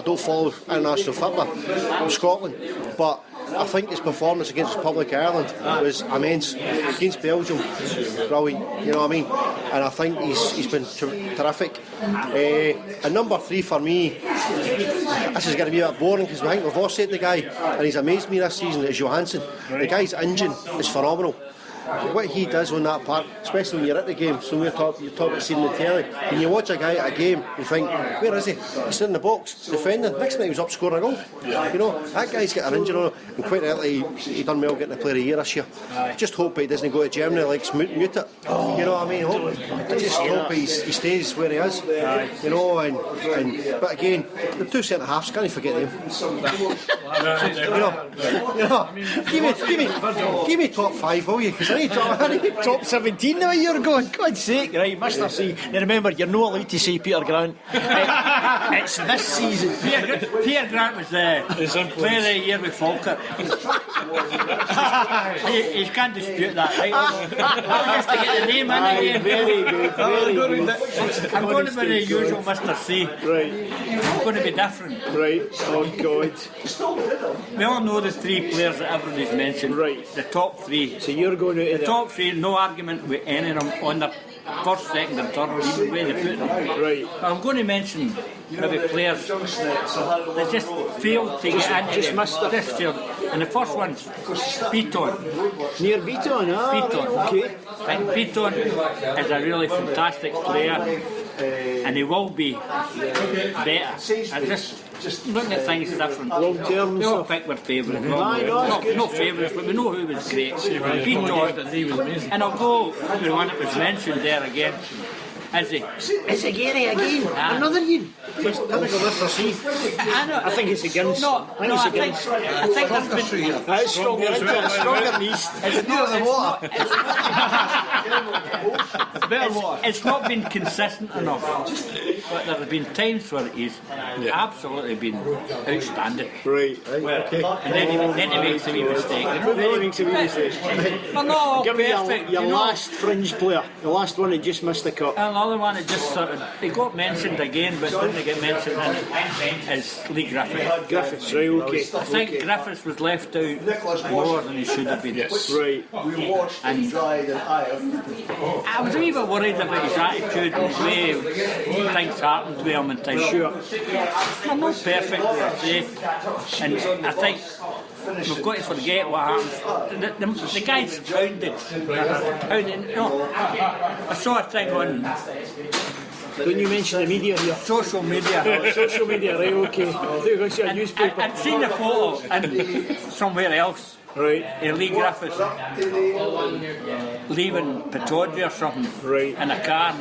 don't follow international football. I'm Scotland, but I think his performance against Republic of Ireland was immense. Against Belgium, brilliant. You know what I mean? And I think he's been terrific. And number 3 for me, this is going to be a bit boring because I think we've all said the guy, and he's amazed me this season, is Johansson. The guy's engine is phenomenal. What he does on that park, especially when you're at the game, so you're talking about seeing the telly, when you watch a guy at a game, you think, where is he? He's stood in the box, defending. Next minute he was up scoring a goal. You know, that guy's got an injury on him, and quite rightly he done well getting the Player of the Year this year. Just hope he doesn't go to Germany like mute it. You know what I mean? I just hope he stays where he is. You know, but again, the 2 centre halves, can't you forget them? you know, give me top 5, will you? Because I need Top 17 now you're going, God's sake. Right, Mr. C. Now remember, you're not allowed to say Peter Grant. It's this season. Peter Grant was the Player of the Year with Falkirk. He can't dispute that, right? Just to get the name in again. Very good, very good. I'm going to be the usual Mr. C. Right. I'm going to be different. Right, oh God. We all know the 3 players that everybody's mentioned. Right. The top 3. So you're going out of The top 3, no argument with any of them on the first, second and third, even where they put them. Right. But I'm going to mention maybe players that just failed to get into just missed it. this field. And the first one's Beaton. Near Beaton, Beaton. Okay. I think Beaton is a really fantastic player, and he will be better. And just looking at things different. Long term We all stuff. pick our favourites. no, No favourites, but we know who was great. Beaton. And I'll go with one that was mentioned there again. Is he? Is it Gary again? Another Ian? Mr. C. I think it's against. No, I think there's been. That's stronger than East. It's not been consistent enough, but there have been times where he's absolutely been outstanding. Right. Okay. And then he makes a wee mistake. Then he makes a wee mistake. But not all Give me perfect. your you know. last fringe player. The last one that just missed the cut. Another one that just sort of, he got mentioned again, but didn't get mentioned in it, is Lee Griffith. Griffiths, right, okay. I think Griffiths was left out more than he should have been. Right. And I was a wee bit worried about his attitude and the way things happened to him and things. Sure. They're not perfect, I say. And I think we've got to forget what happened. The guy's grounded. I saw a thing on Don't you mention the media here? social media. Social media, right, okay. I thought you were going to see a newspaper. I'd seen the photo and somewhere else. Right. Lee Griffiths leaving Pataudry or something in a car.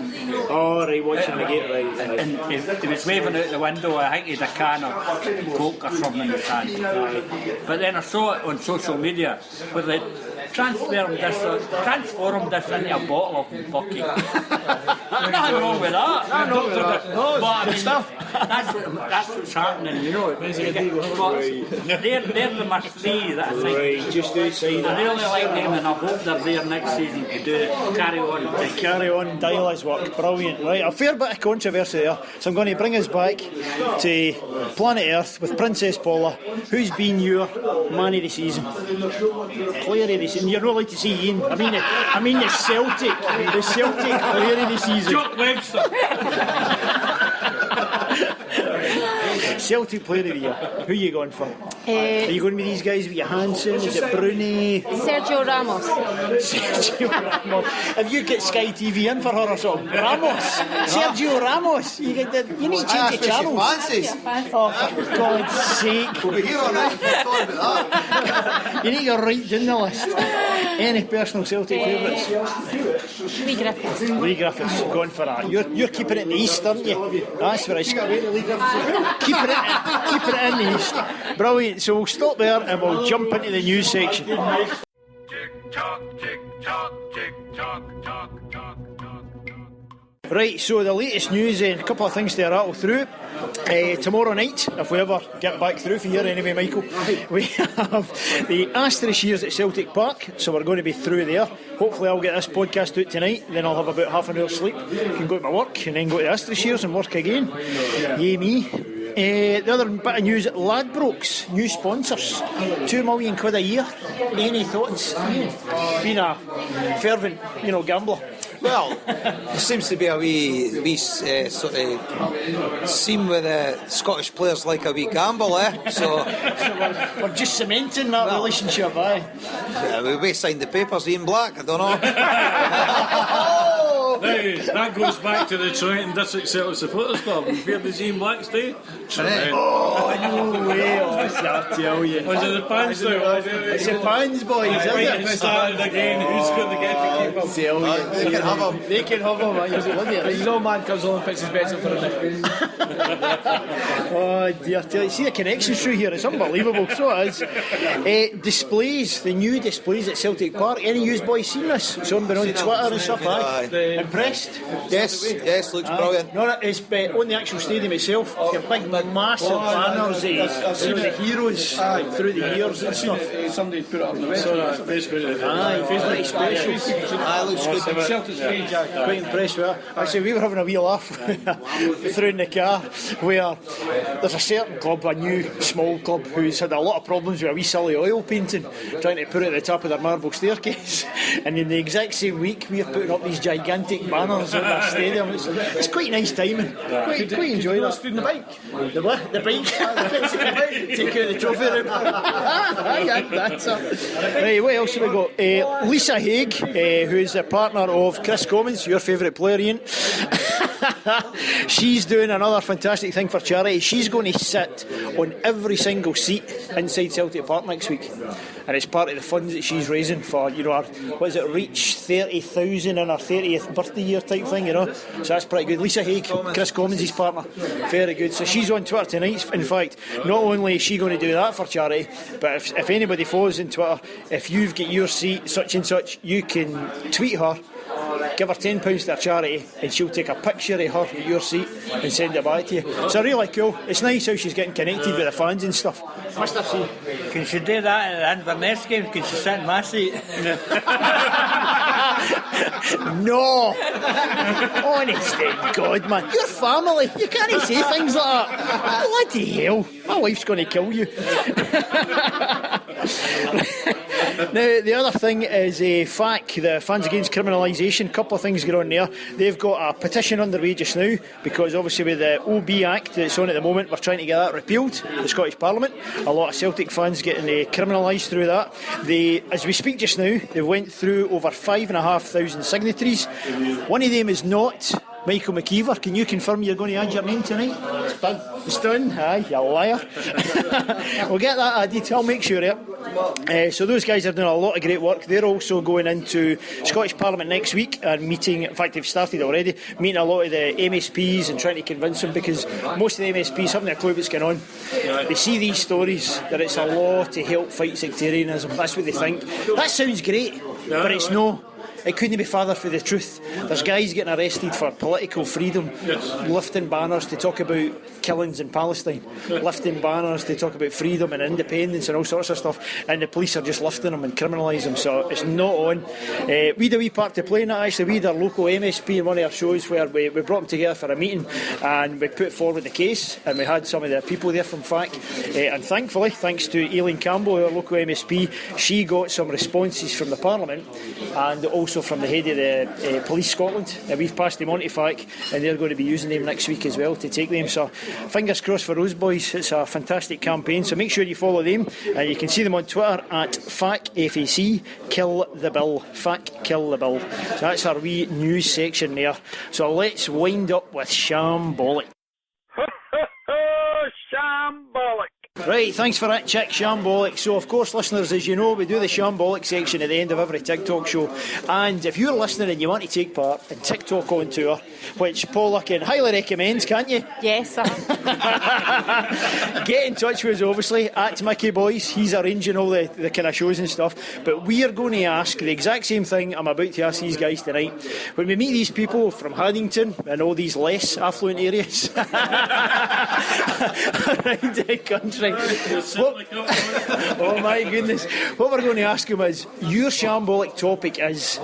Oh, right, watching the gate, right. And he was waving out the window. I think he had a can of Coke or something in his hand. But then I saw it on social media where the transform this into a bottle of bucky. Nothing wrong with that. But I mean, that's what's happening, you know. They're the must three that I think. Right, just outside. I really like them, and I hope they're there next season to carry on. To carry on, dial his work, brilliant. Right, a fair bit of controversy there, so I'm going to bring us back to planet Earth with Princess Paula. Who's been your man of the season? Player of the season. You're not allowed to say Iain. I mean the Celtic player of the season. Jock Webster. Celtic player of the year. Who are you going for? Are you going with these guys with your Hansen? Is it Bruni? Sergio Ramos. Sergio Ramos. Have you got Sky TV in for her or something? Ramos. Sergio Ramos. You need to change the channel. Oh, for God's sake. We'll be here all night. Talk about that. You need to write down the list. Any personal Celtic favourites? Lee Griffiths. Lee Griffiths, going for that. You're keeping it in the East, aren't you? That's where I keeping it in the East. Brilliant. So we'll stop there and we'll jump into the news section. Tick tock, tick tock, tick tock, tock, tock, tock. Right, so the latest news and a couple of things to rattle through. Tomorrow night, if we ever get back through for here anyway, Michael, we have the Asterisk Years at Celtic Park, so we're going to be through there. Hopefully I'll get this podcast out tonight, then I'll have about half an hour's sleep, can go to my work and then go to the Asterisk Years and work again. Yay me. The other bit of news, Ladbrokes, new sponsors, £2 million a year. Any thoughts? Being a fervent, gambler. Well, there seems to be a wee sort of seam with Scottish players like a wee gamble, eh? So we're just cementing that relationship, aye. Yeah, we signed the papers, Ian Black, I don't know. That goes back to the Trent District Celtic Supporters Club. Where does Ian Black stay? Trent. Oh, no way, I tell you. Was it the Pans now? It's the Pans, boys, isn't If it started again, who's going to get to keep him? They can have him. They can have him. No man comes on and puts his bets in for a bit. Oh dear, see the connections through here, it's unbelievable, so it is. Displays, the new displays at Celtic Park, any news boys seen this? It's on been on Twitter and stuff, aye? Impressed? Yes, looks brilliant. No, it's on the actual stadium itself, your big massive banners, the heroes through the years and stuff. Somebody put it on the website. Facebook. Aye, Facebook special. Aye, looks good. Celtic's page, Quite impressed with it. Actually, we were having a wee laugh through in the car where there's a certain club, a new small club, who's had a lot of problems with a wee silly oil painting, trying to put it at the top of their marble staircase. And in the exact same week, we're putting up these gigantic banners at our stadium. It's quite nice timing. Quite enjoying it. The bike. The what? The bike? Take out the trophy room. That's it. Right, what else have we got? Lisa Haig, who is a partner of Chris Commons, your favourite player, Ian. She's doing another fantastic thing for charity. She's going to sit on every single seat inside Celtic Park next week, and it's part of the funds that she's raising for, our, what is it, reach 30,000 in her 30th birthday year type thing, so that's pretty good. Lisa Haig, Chris Commons, his partner, very good. So she's on Twitter tonight. In fact, not only is she going to do that for charity, but if anybody follows on Twitter, if you've got your seat such and such, you can tweet her, give her £10 to her charity, and she'll take a picture of her at your seat and send it back to you. So really cool. It's nice how she's getting connected with the fans and stuff. Mr. C, Can she do that at the Inverness game? Can she sit in my seat? no. Honest to God, man, your family, you can't say things like that. Bloody hell, my wife's going to kill you. Now, the other thing is FAC, the Fans Against Criminalisation. A couple of things going on there. They've got a petition underway just now because obviously with the OB Act that's on at the moment, we're trying to get that repealed, the Scottish Parliament. A lot of Celtic fans getting criminalised through that. As we speak just now, they went through over 5,500 signatories. One of them is not Michael McKeever, can you confirm you're going to add your name tonight? It's done. Aye, you liar. We'll get that added. I'll make sure of it. So those guys are doing a lot of great work. They're also going into Scottish Parliament next week and meeting, in fact they've started already, meeting a lot of the MSPs and trying to convince them, because most of the MSPs haven't a clue what's going on. They see these stories that it's a law to help fight sectarianism. That's what they think. That sounds great, but it's no. It couldn't be further for the truth. There's guys getting arrested for political freedom, lifting banners to talk about killings in Palestine, lifting banners to talk about freedom and independence and all sorts of stuff, and the police are just lifting them and criminalising them, so it's not on. We had a wee part to play in that, actually. We had our local MSP in one of our shows where we brought them together for a meeting and we put forward the case, and we had some of the people there from FAC, and thankfully, thanks to Aileen Campbell, our local MSP, she got some responses from the Parliament and also from the head of the Police Scotland. We've passed them on to FAC, and they're going to be using them next week as well to take them, so fingers crossed for those boys. It's a fantastic campaign, so make sure you follow them, and you can see them on Twitter at FAC FAC Kill the Bill. FAC Kill the Bill. So that's our wee news section there. So let's wind up with Shambolic. Shambolic. Right, thanks for that, Chick. Shambolic. So, of course, listeners, as you know, we do the Shambolic section at the end of every Tic Talk show. And if you're listening and you want to take part in Tic Talk on tour, which Paula can highly recommend, can't you? Yes, sir. Get in touch with us, obviously, at Mickey Boys. He's arranging all the kind of shows and stuff. But we are going to ask the exact same thing I'm about to ask these guys tonight. When we meet these people from Haddington and all these less affluent areas around the country, oh my goodness, what we're going to ask them is, your Shambolic topic is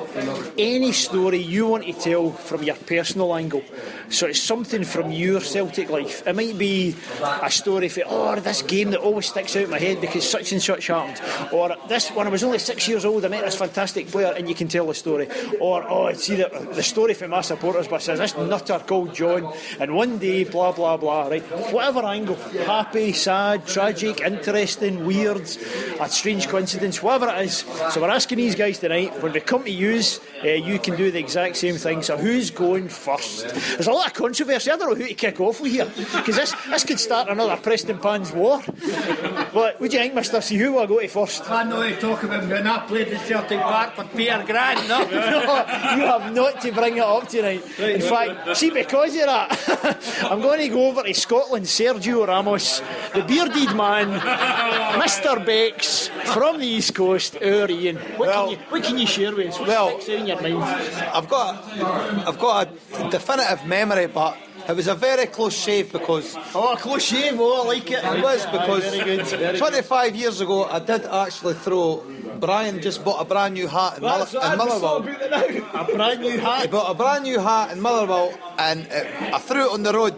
any story you want to tell from your personal angle. So it's something from your Celtic life. It might be a story for, this game that always sticks out in my head because such and such happened, or this, when I was only 6 years old I met this fantastic player, and you can tell the story. Or it's either the story from my supporters bus says this nutter called John, and one day blah blah blah, right? Whatever angle, happy, sad, tragic, interesting, weird, a strange coincidence, whatever it is. So we're asking these guys tonight, when we come to use, you can do the exact same thing. So who's going first? There's a lot of controversy. I don't know who to kick off with here, because this could start another Preston Pans war. What do you think, Mr. C? Who will I go to first? I know you talk about when I played in Celtic Park for Peter Grant, no? No, you have not to bring it up tonight. In fact, see, because of that, I'm going to go over to Scotland. Sergio Ramos, the bearded man, Mr. Becks, from the East Coast, our Ian. What can you share with us? What sticks out in your mind? I've got a definitive memory, but it was a very close shave because... Oh, a close shave, I like it. It was because very good. 25 years ago I did actually throw... Brian just bought a brand new hat in Motherwell. A brand new hat? He bought a brand new hat in Motherwell, and I threw it on the road,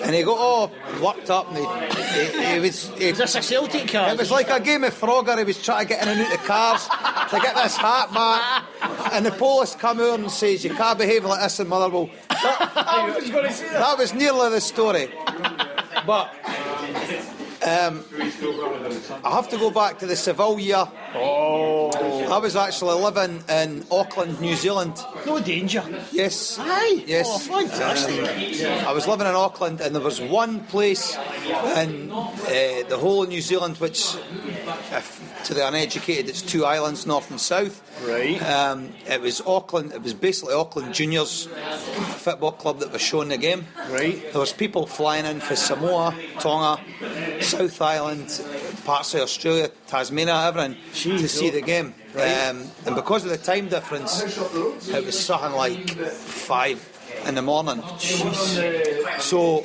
and he got all worked up, and he was... Is this a Celtic car? It was like a game of Frogger. He was trying to get in and out of cars to get this hat back, and the police come over and says, you can't behave like this in Motherwell. That was nearly the story. But I have to go back to the Seville year. I was actually living in Auckland, New Zealand. No danger. Yes. Aye. Yes. Oh, fantastic. I was living in Auckland, and there was one place in the whole of New Zealand which, to the uneducated, it's two islands, north and south. Right. It was Auckland. It was basically Auckland Juniors football club that was showing the game. Right. There was people flying in for Samoa, Tonga, South Island, parts of Australia, Tasmania, everything to see the game. Right. And because of the time difference, it was something like 5 in the morning. So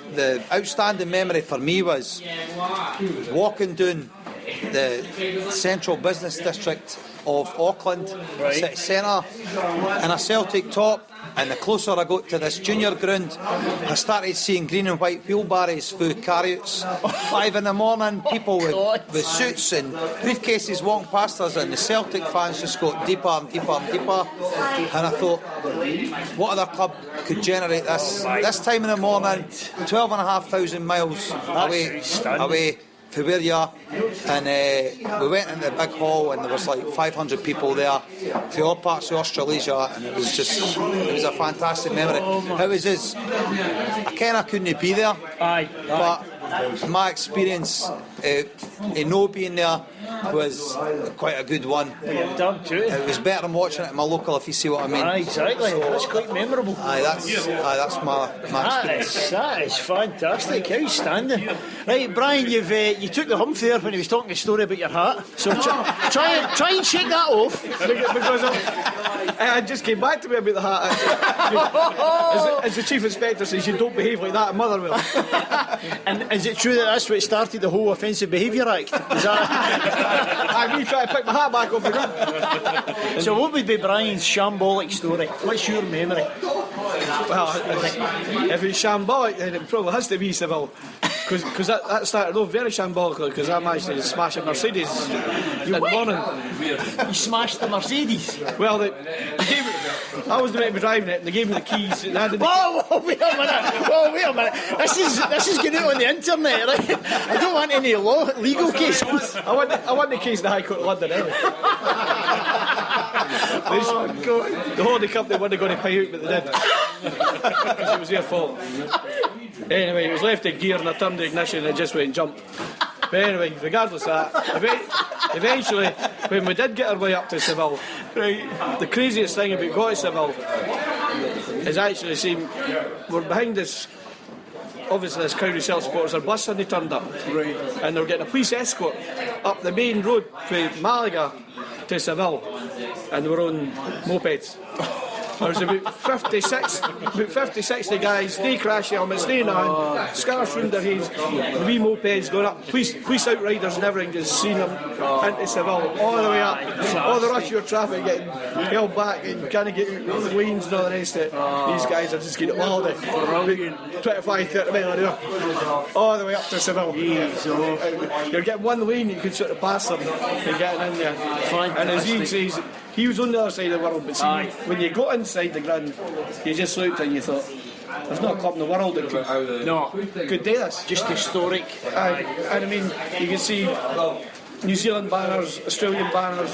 the outstanding memory for me was walking down the central business district of Auckland city centre in a Celtic top, and the closer I got to this junior ground, I started seeing green and white wheelbarrows full of carriots. 5 in the morning, people with suits and briefcases walking past us, and the Celtic fans just got deeper and deeper and deeper. And I thought, what other club could generate this time in the morning, 12,500 miles away for where you are, and we went in the big hall and there was like 500 people there from all parts of Australasia, and it was a fantastic memory. It was I kinda couldn't be there, but my experience in no being there was quite a good one. It was better than watching it in my local, if you see what I mean. Exactly. So, that's quite memorable. That's my experience. That is fantastic. Outstanding. Right, Brian, you took the humph there when he was talking a story about your hat. So try and shake that off. Because I just came back to me about the hat. As the chief inspector says, you don't behave like that in Motherwell. And is it true that that's what started the whole Offensive Behaviour Act? Is that? I'm trying to pick my hat back off the ground. So what would be Brian's shambolic story? What's your memory? Well, if it's shambolic, then it probably has to be Seville. Because that started off very shambolically, because I managed to smash a Mercedes in the morning. You smashed the Mercedes? Well, they gave me, I was meant to be driving it, and they gave me the keys. And Whoa, wait a minute. This is going out on the internet, right? I don't want any legal cases. I want the case in the High Court of London anyway. The holding company weren't going to pay out, but they did. Because it was their fault. Anyway, it was left in gear and I turned the ignition and it just went jump. But anyway, regardless of that, eventually, when we did get our way up to Seville, the craziest thing about going to Seville is actually seeing we're behind this. Obviously, this crowd of Celtic supporters, their bus hadn't turned up, and they were getting a police escort up the main road from Malaga to Seville, and they were on mopeds. There was about 50, 60 guys, no crash helmets, no nothing, scarves round their heads, the wee mopeds going up, police outriders and everything, just seeing them into Seville, all the way up, all the rush of traffic getting held back and can't get out the lanes and all the rest of it. These guys are just getting wild, 25-30 mile an hour, all the way up to Seville. You're getting one lane, you could sort of pass them and getting in there. And as Ian says, he was on the other side of the world, but see, when you got inside the ground, you just looked and you thought, there's not a club in the world that could do this. Just historic. And I mean, you can see New Zealand banners, Australian banners,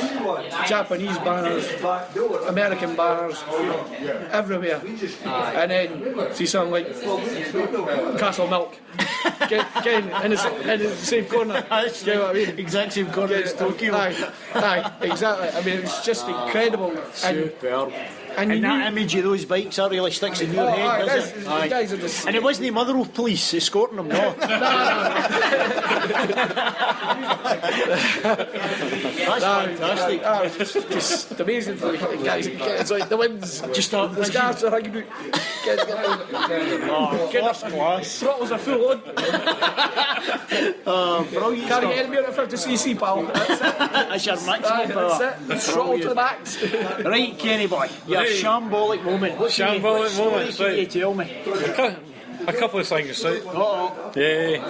Japanese banners, American banners, everywhere. And then see something like Castle Milk. Again, in the same corner. You know what I mean? Exact same corner as Tokyo. Aye, exactly. I mean, it was just incredible. Superb. And that image of those bikes that really sticks in your head, does it? The guys are just... And it wasn't the Motherwell police escorting them, no. That's fantastic. It's just amazing for the guys. It's like the winds, just the scarves are hanging out. First class. Throttles are full on. Brilliant. Can't get any more than 50cc, pal. That's your maximum power. That's it. Throttle to the max. Right, Kenny boy. Your shambolic moment. What can you tell me? A couple of things, right? Yeah.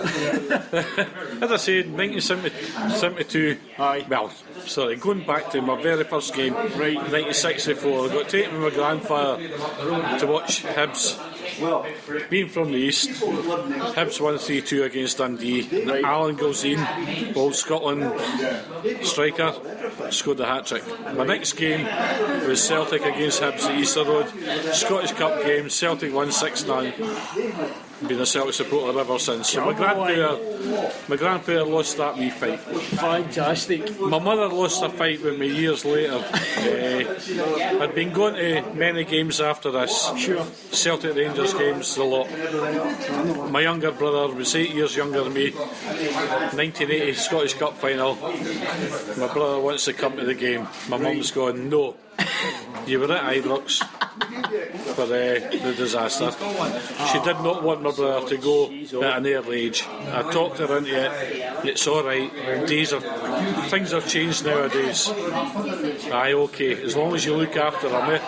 As I said, 1972. Well, sorry, going back to my very first game, 1964. I got taken with my grandfather to watch Hibs. Being from the east, Hibs won 3-2 against Dundee. Alan Gilzine, old Scotland striker, scored the hat-trick. My next game was Celtic against Hibs at Easter Road. Scottish Cup game, Celtic won 6-0. Been a Celtic supporter ever since. So my grandfather lost that wee fight. Fantastic. My mother lost a fight with me years later. I'd been going to many games after this. Sure. Celtic Rangers games, a lot. My younger brother was 8 years younger than me. 1980 Scottish Cup final. My brother wants to come to the game. My mum's going, no. You were at Ibrox for the disaster. She did not want my brother to go at an early age. I talked her into it. It's alright. Things have changed nowadays. Aye, okay. As long as you look after them, eh?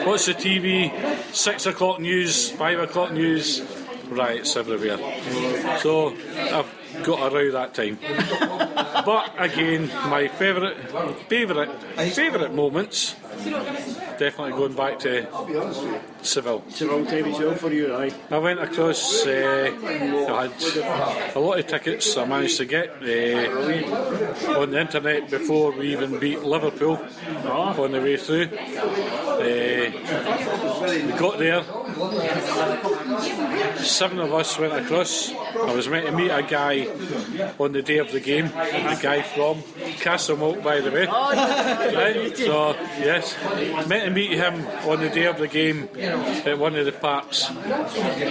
What's the TV? 6 o'clock news, 5 o'clock news. Right, it's everywhere. So I've got a row that time. But again, my favourite moments definitely going back to Seville. Seville time as well for you, aye. I went across, I had a lot of tickets I managed to get on the internet before we even beat Liverpool on the way through. We got there, 7 of us went across. I was meant to meet a guy on the day of the game, a guy from Castlemilk, by the way. Right? So, yes, meant to meet him on the day of the game at one of the parks.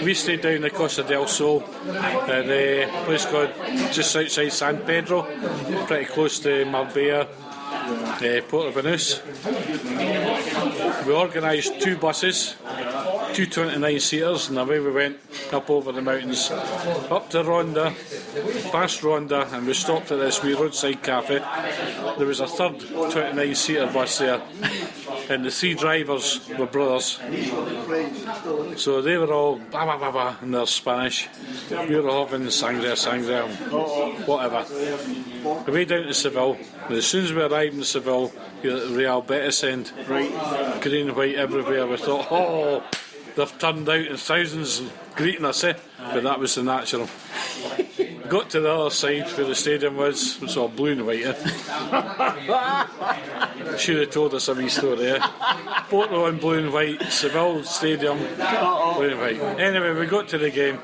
We stayed down the Costa del Sol at a place called just outside San Pedro, pretty close to Marbella, Portobanús. We organised 2 buses, 2 29-seaters, and away we went up over the mountains, up to Ronda, past Ronda, and we stopped at this wee roadside cafe. There was a third 29-seater bus there, and the 3 drivers were brothers. So they were all ba ba ba ba in their Spanish. We were having sangria, whatever. Away down to Seville, and as soon as we arrived in Seville, you're at the Real Betis end, green and white everywhere. We thought, oh, they've turned out in thousands greeting us, but that was the natural. Got to the other side where the stadium was, it was all blue and white. Should have told us a wee story. Porto in blue and white, Seville Stadium, blue and white. Anyway, we got to the game.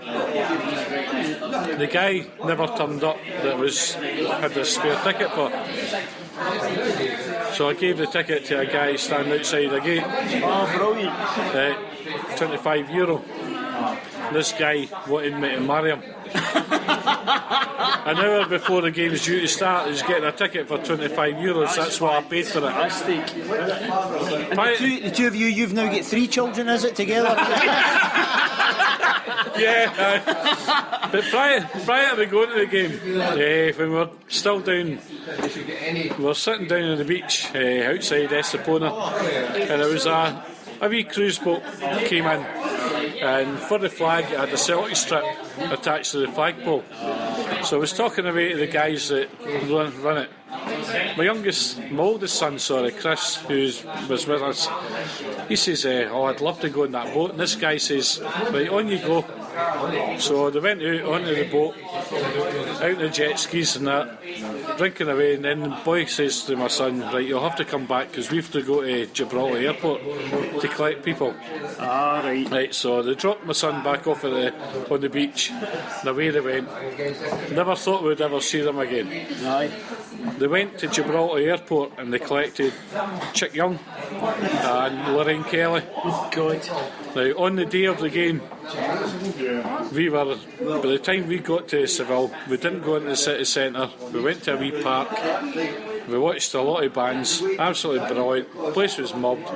The guy never turned up that had a spare ticket for. So I gave the ticket to a guy standing outside the gate. Oh, brilliant. €25. This guy wanted me to marry him. An hour before the game's due to start, he's getting a ticket for €25. That's what I paid for it. And the two of you, you've now got 3 children, is it, together? Yeah. But prior to going to the game, when we were still down, we were sitting down on the beach outside Estepona, and there was a wee cruise boat came in, and for the flag it had a Celtic strip attached to the flagpole. So I was talking away to the guys that run it. My oldest son, Chris, who was with us, he says, I'd love to go on that boat. And this guy says, right, on you go. So they went out onto the boat, out the jet skis and that, drinking away, and then the boy says to my son, right, you'll have to come back because we have to go to Gibraltar Airport to collect people. Right, so they dropped my son back off on the beach, and away they went. Never thought we'd ever see them again. They went to Gibraltar Airport and they collected Chick Young and Lorraine Kelly. God. Now, on the day of the game, by the time we got to Seville, we didn't go into the city centre. We went to a wee park. We watched a lot of bands, absolutely brilliant. The place was mobbed.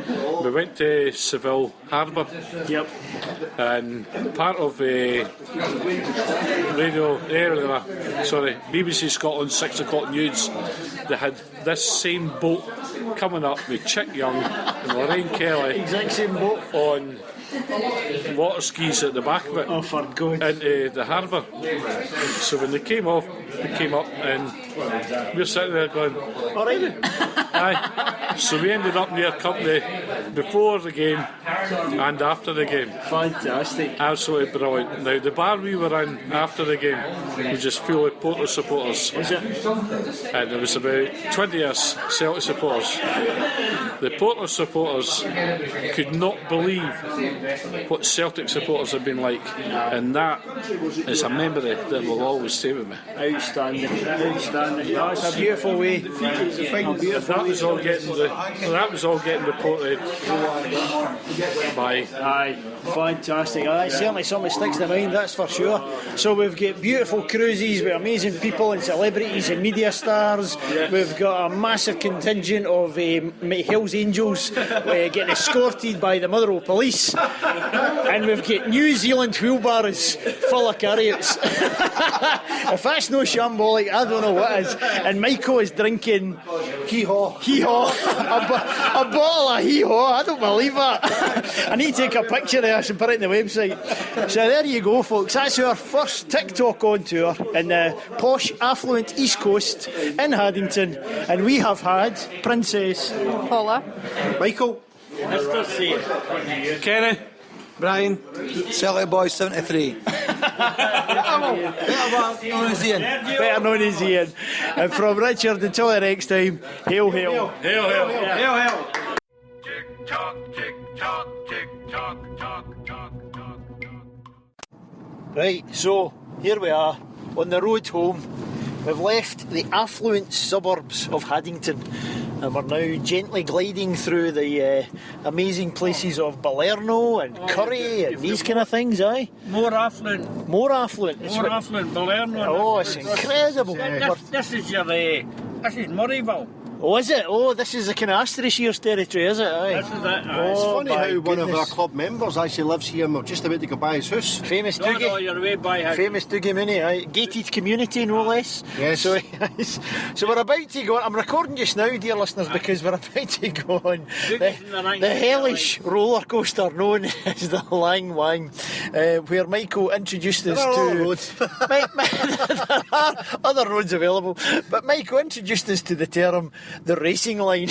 We went to Seville Harbour. Yep. And part of BBC Scotland 6 o'clock news, they had this same boat coming up with Chick Young and Lorraine Kelly. Exact same boat. On water skis at the back of it. Oh, for God. Into the harbour. So when they came up and we were sitting there going, alright. Aye. So we ended up near company before the game and after the game. Fantastic. Absolutely brilliant. Now the bar we were in after the game was just full of Porto supporters. Was it? And there was about 20 of us Celtic supporters. The Porto supporters could not believe what Celtic supporters have been like, and that is a memory that will always stay with me. Outstanding. That's a beautiful way. That was all getting reported by. Aye, fantastic. Aye, certainly something sticks in the mind, that's for sure. So we've got beautiful cruises with amazing people and celebrities and media stars. Yeah. We've got a massive contingent of Hell's Angels getting escorted by the Motherwell Police. And we've got New Zealand wheelbarrows full of carriots. If that's no shambolic, I don't know what is. And Michael is drinking Hee Haw. A bottle of Hee Haw. I don't believe that. I need to take a picture of this and put it on the website. So there you go, folks. That's our first Tic Talk on tour in the posh, affluent East Coast in Haddington. And we have had Princess Paula. Michael. Mr. C. Kenny. Brian. Celtic Boys 73. Better known as Ian. And from Richard, until the next time, hail, hail. Hail, hail. Hail, hail. Tick tock, tick tock, tick tock, tock, tock, tock, tock. Right, so here we are on the road home. We've left the affluent suburbs of Haddington and we're now gently gliding through the amazing places of Balerno and Curry and these kind of things, aye? More affluent. More affluent. It's More affluent, Balerno. Oh, it's incredible. This is your, this is Murrayville. Oh, is it? Oh, this is the kind of Astrosphere's territory, is it? Aye. This is it. It's Oh, funny my how one of our goodness. club members actually lives here and we're just about to go by his house. Famous No, Doogie. you're way by him. Famous Doogie Mooney, aye. Gated community, no less. Yes. So, so we're about to go on. I'm recording just now, dear listeners, because we're about to go on the hellish roller coaster known as the Lang Wang, where Michael introduced us There are to. roads. There are other roads available, but Michael introduced us to the term the racing line.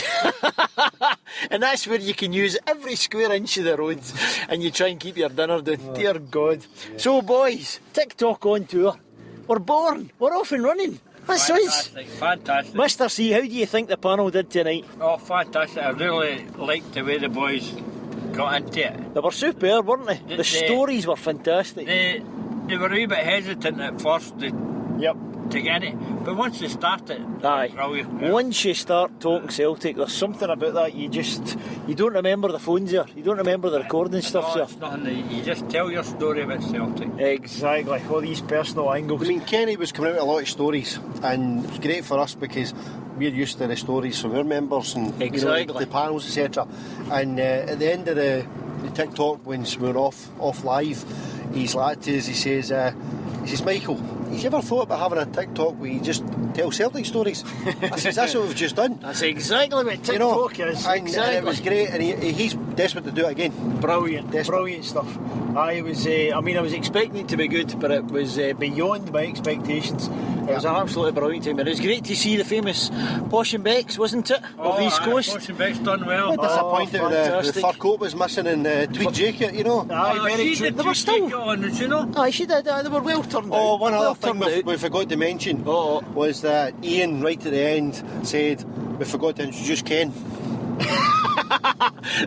And that's where you can use every square inch of the road and you try and keep your dinner down. Dear God. So boys, Tic Talk on tour. We're born. We're off and running. That's us. Fantastic. Mr. C, how do you think the panel did tonight? Oh, fantastic. I really liked the way the boys got into it. They were superb, weren't they? The stories were fantastic. They were a wee bit hesitant at first Yep. to get it, but once they started, Aye. brilliant. Once you start talking Celtic, there's something about that you don't remember the phones there. You don't remember the recording stuff No, there. it's nothing. You just tell your story about Celtic. Exactly. All these personal angles. I mean, Kenny was coming out with a lot of stories, and it was great for us because we're used to the stories from our members and Exactly. the panels, etc. And at the end of the Tic Talk, when we were off live, he's like to us, he says, Michael, have you ever thought about having a Tic Talk where you just tell Celtic stories? I says, that's what we've just done. That's exactly what Tic Talk is. And it was great, and he's desperate to do it again. Brilliant, Desperate. brilliant stuff. I was expecting it to be good, but it was beyond my expectations. It was an absolutely brilliant time, and it was great to see the famous Posh'n'Becks, wasn't it, of East Coast? Posh'n'Becks done well. Disappointed the fantastic. fur coat was missing and tweed jacket, you know. Aye, very she true. did They were still. on, did you know? Aye, she did. They were well turned out. Oh, one well other thing turned out. we forgot to mention Oh. was that Ian, right at the end, said we forgot to introduce Ken.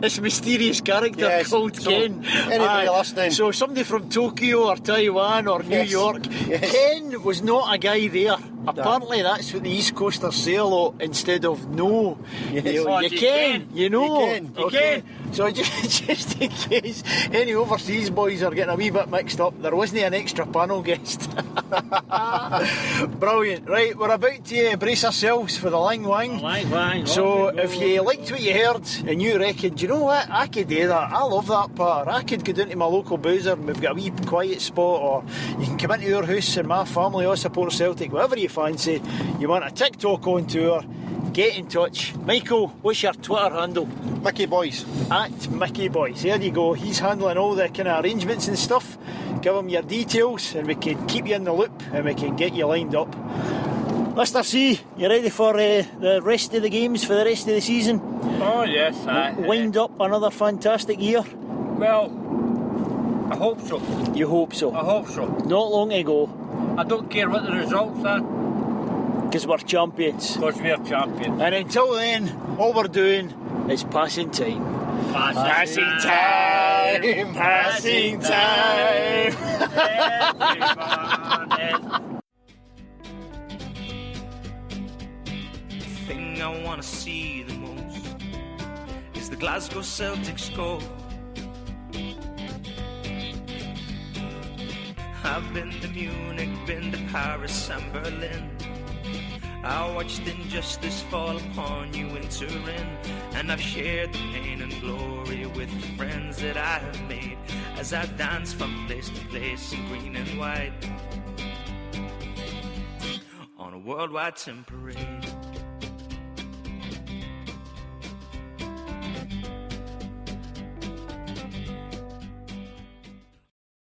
This mysterious character Yes, called so Ken. anybody listening- So somebody from Tokyo or Taiwan or New Yes, York. yes. Ken was not a guy there. Apparently that's what the East Coasters say a lot instead of no. Yes. You, Oh, you you can, can. you know. You can. You Okay. can. So just in case any overseas boys are getting a wee bit mixed up, there wasn't an extra panel guest. Brilliant. Right, we're about to brace ourselves for the Lang Wang. Lang Wang, So off we go. if you liked what you heard and you reckon, do you know what, I could do that, I love that part, I could go down to my local boozer and we've got a wee quiet spot, or you can come into our house and my family all support Celtic, whatever you fancy, you want a Tic Talk on tour, get in touch. Michael, what's your Twitter handle? Mickey Boys. At Mickey Boys. There you go. He's handling all the kind of arrangements and stuff. Give him your details and we can keep you in the loop and we can get you lined up. Mr. C, you ready for the rest of the games for the rest of the season? Oh yes, Wind up another fantastic year? well, I hope so. You hope so. I hope so. Not long ago, I don't care what the results are, because we're champions. because we're champions. And until then, all we're doing is passing time. Passing time! Passing time! The thing I want to see the most is the Glasgow Celtic score. I've been to Munich, been to Paris and Berlin. I watched injustice fall upon you in Turin, and I've shared the pain and glory with the friends that I have made as I dance from place to place in green and white on a worldwide temporary.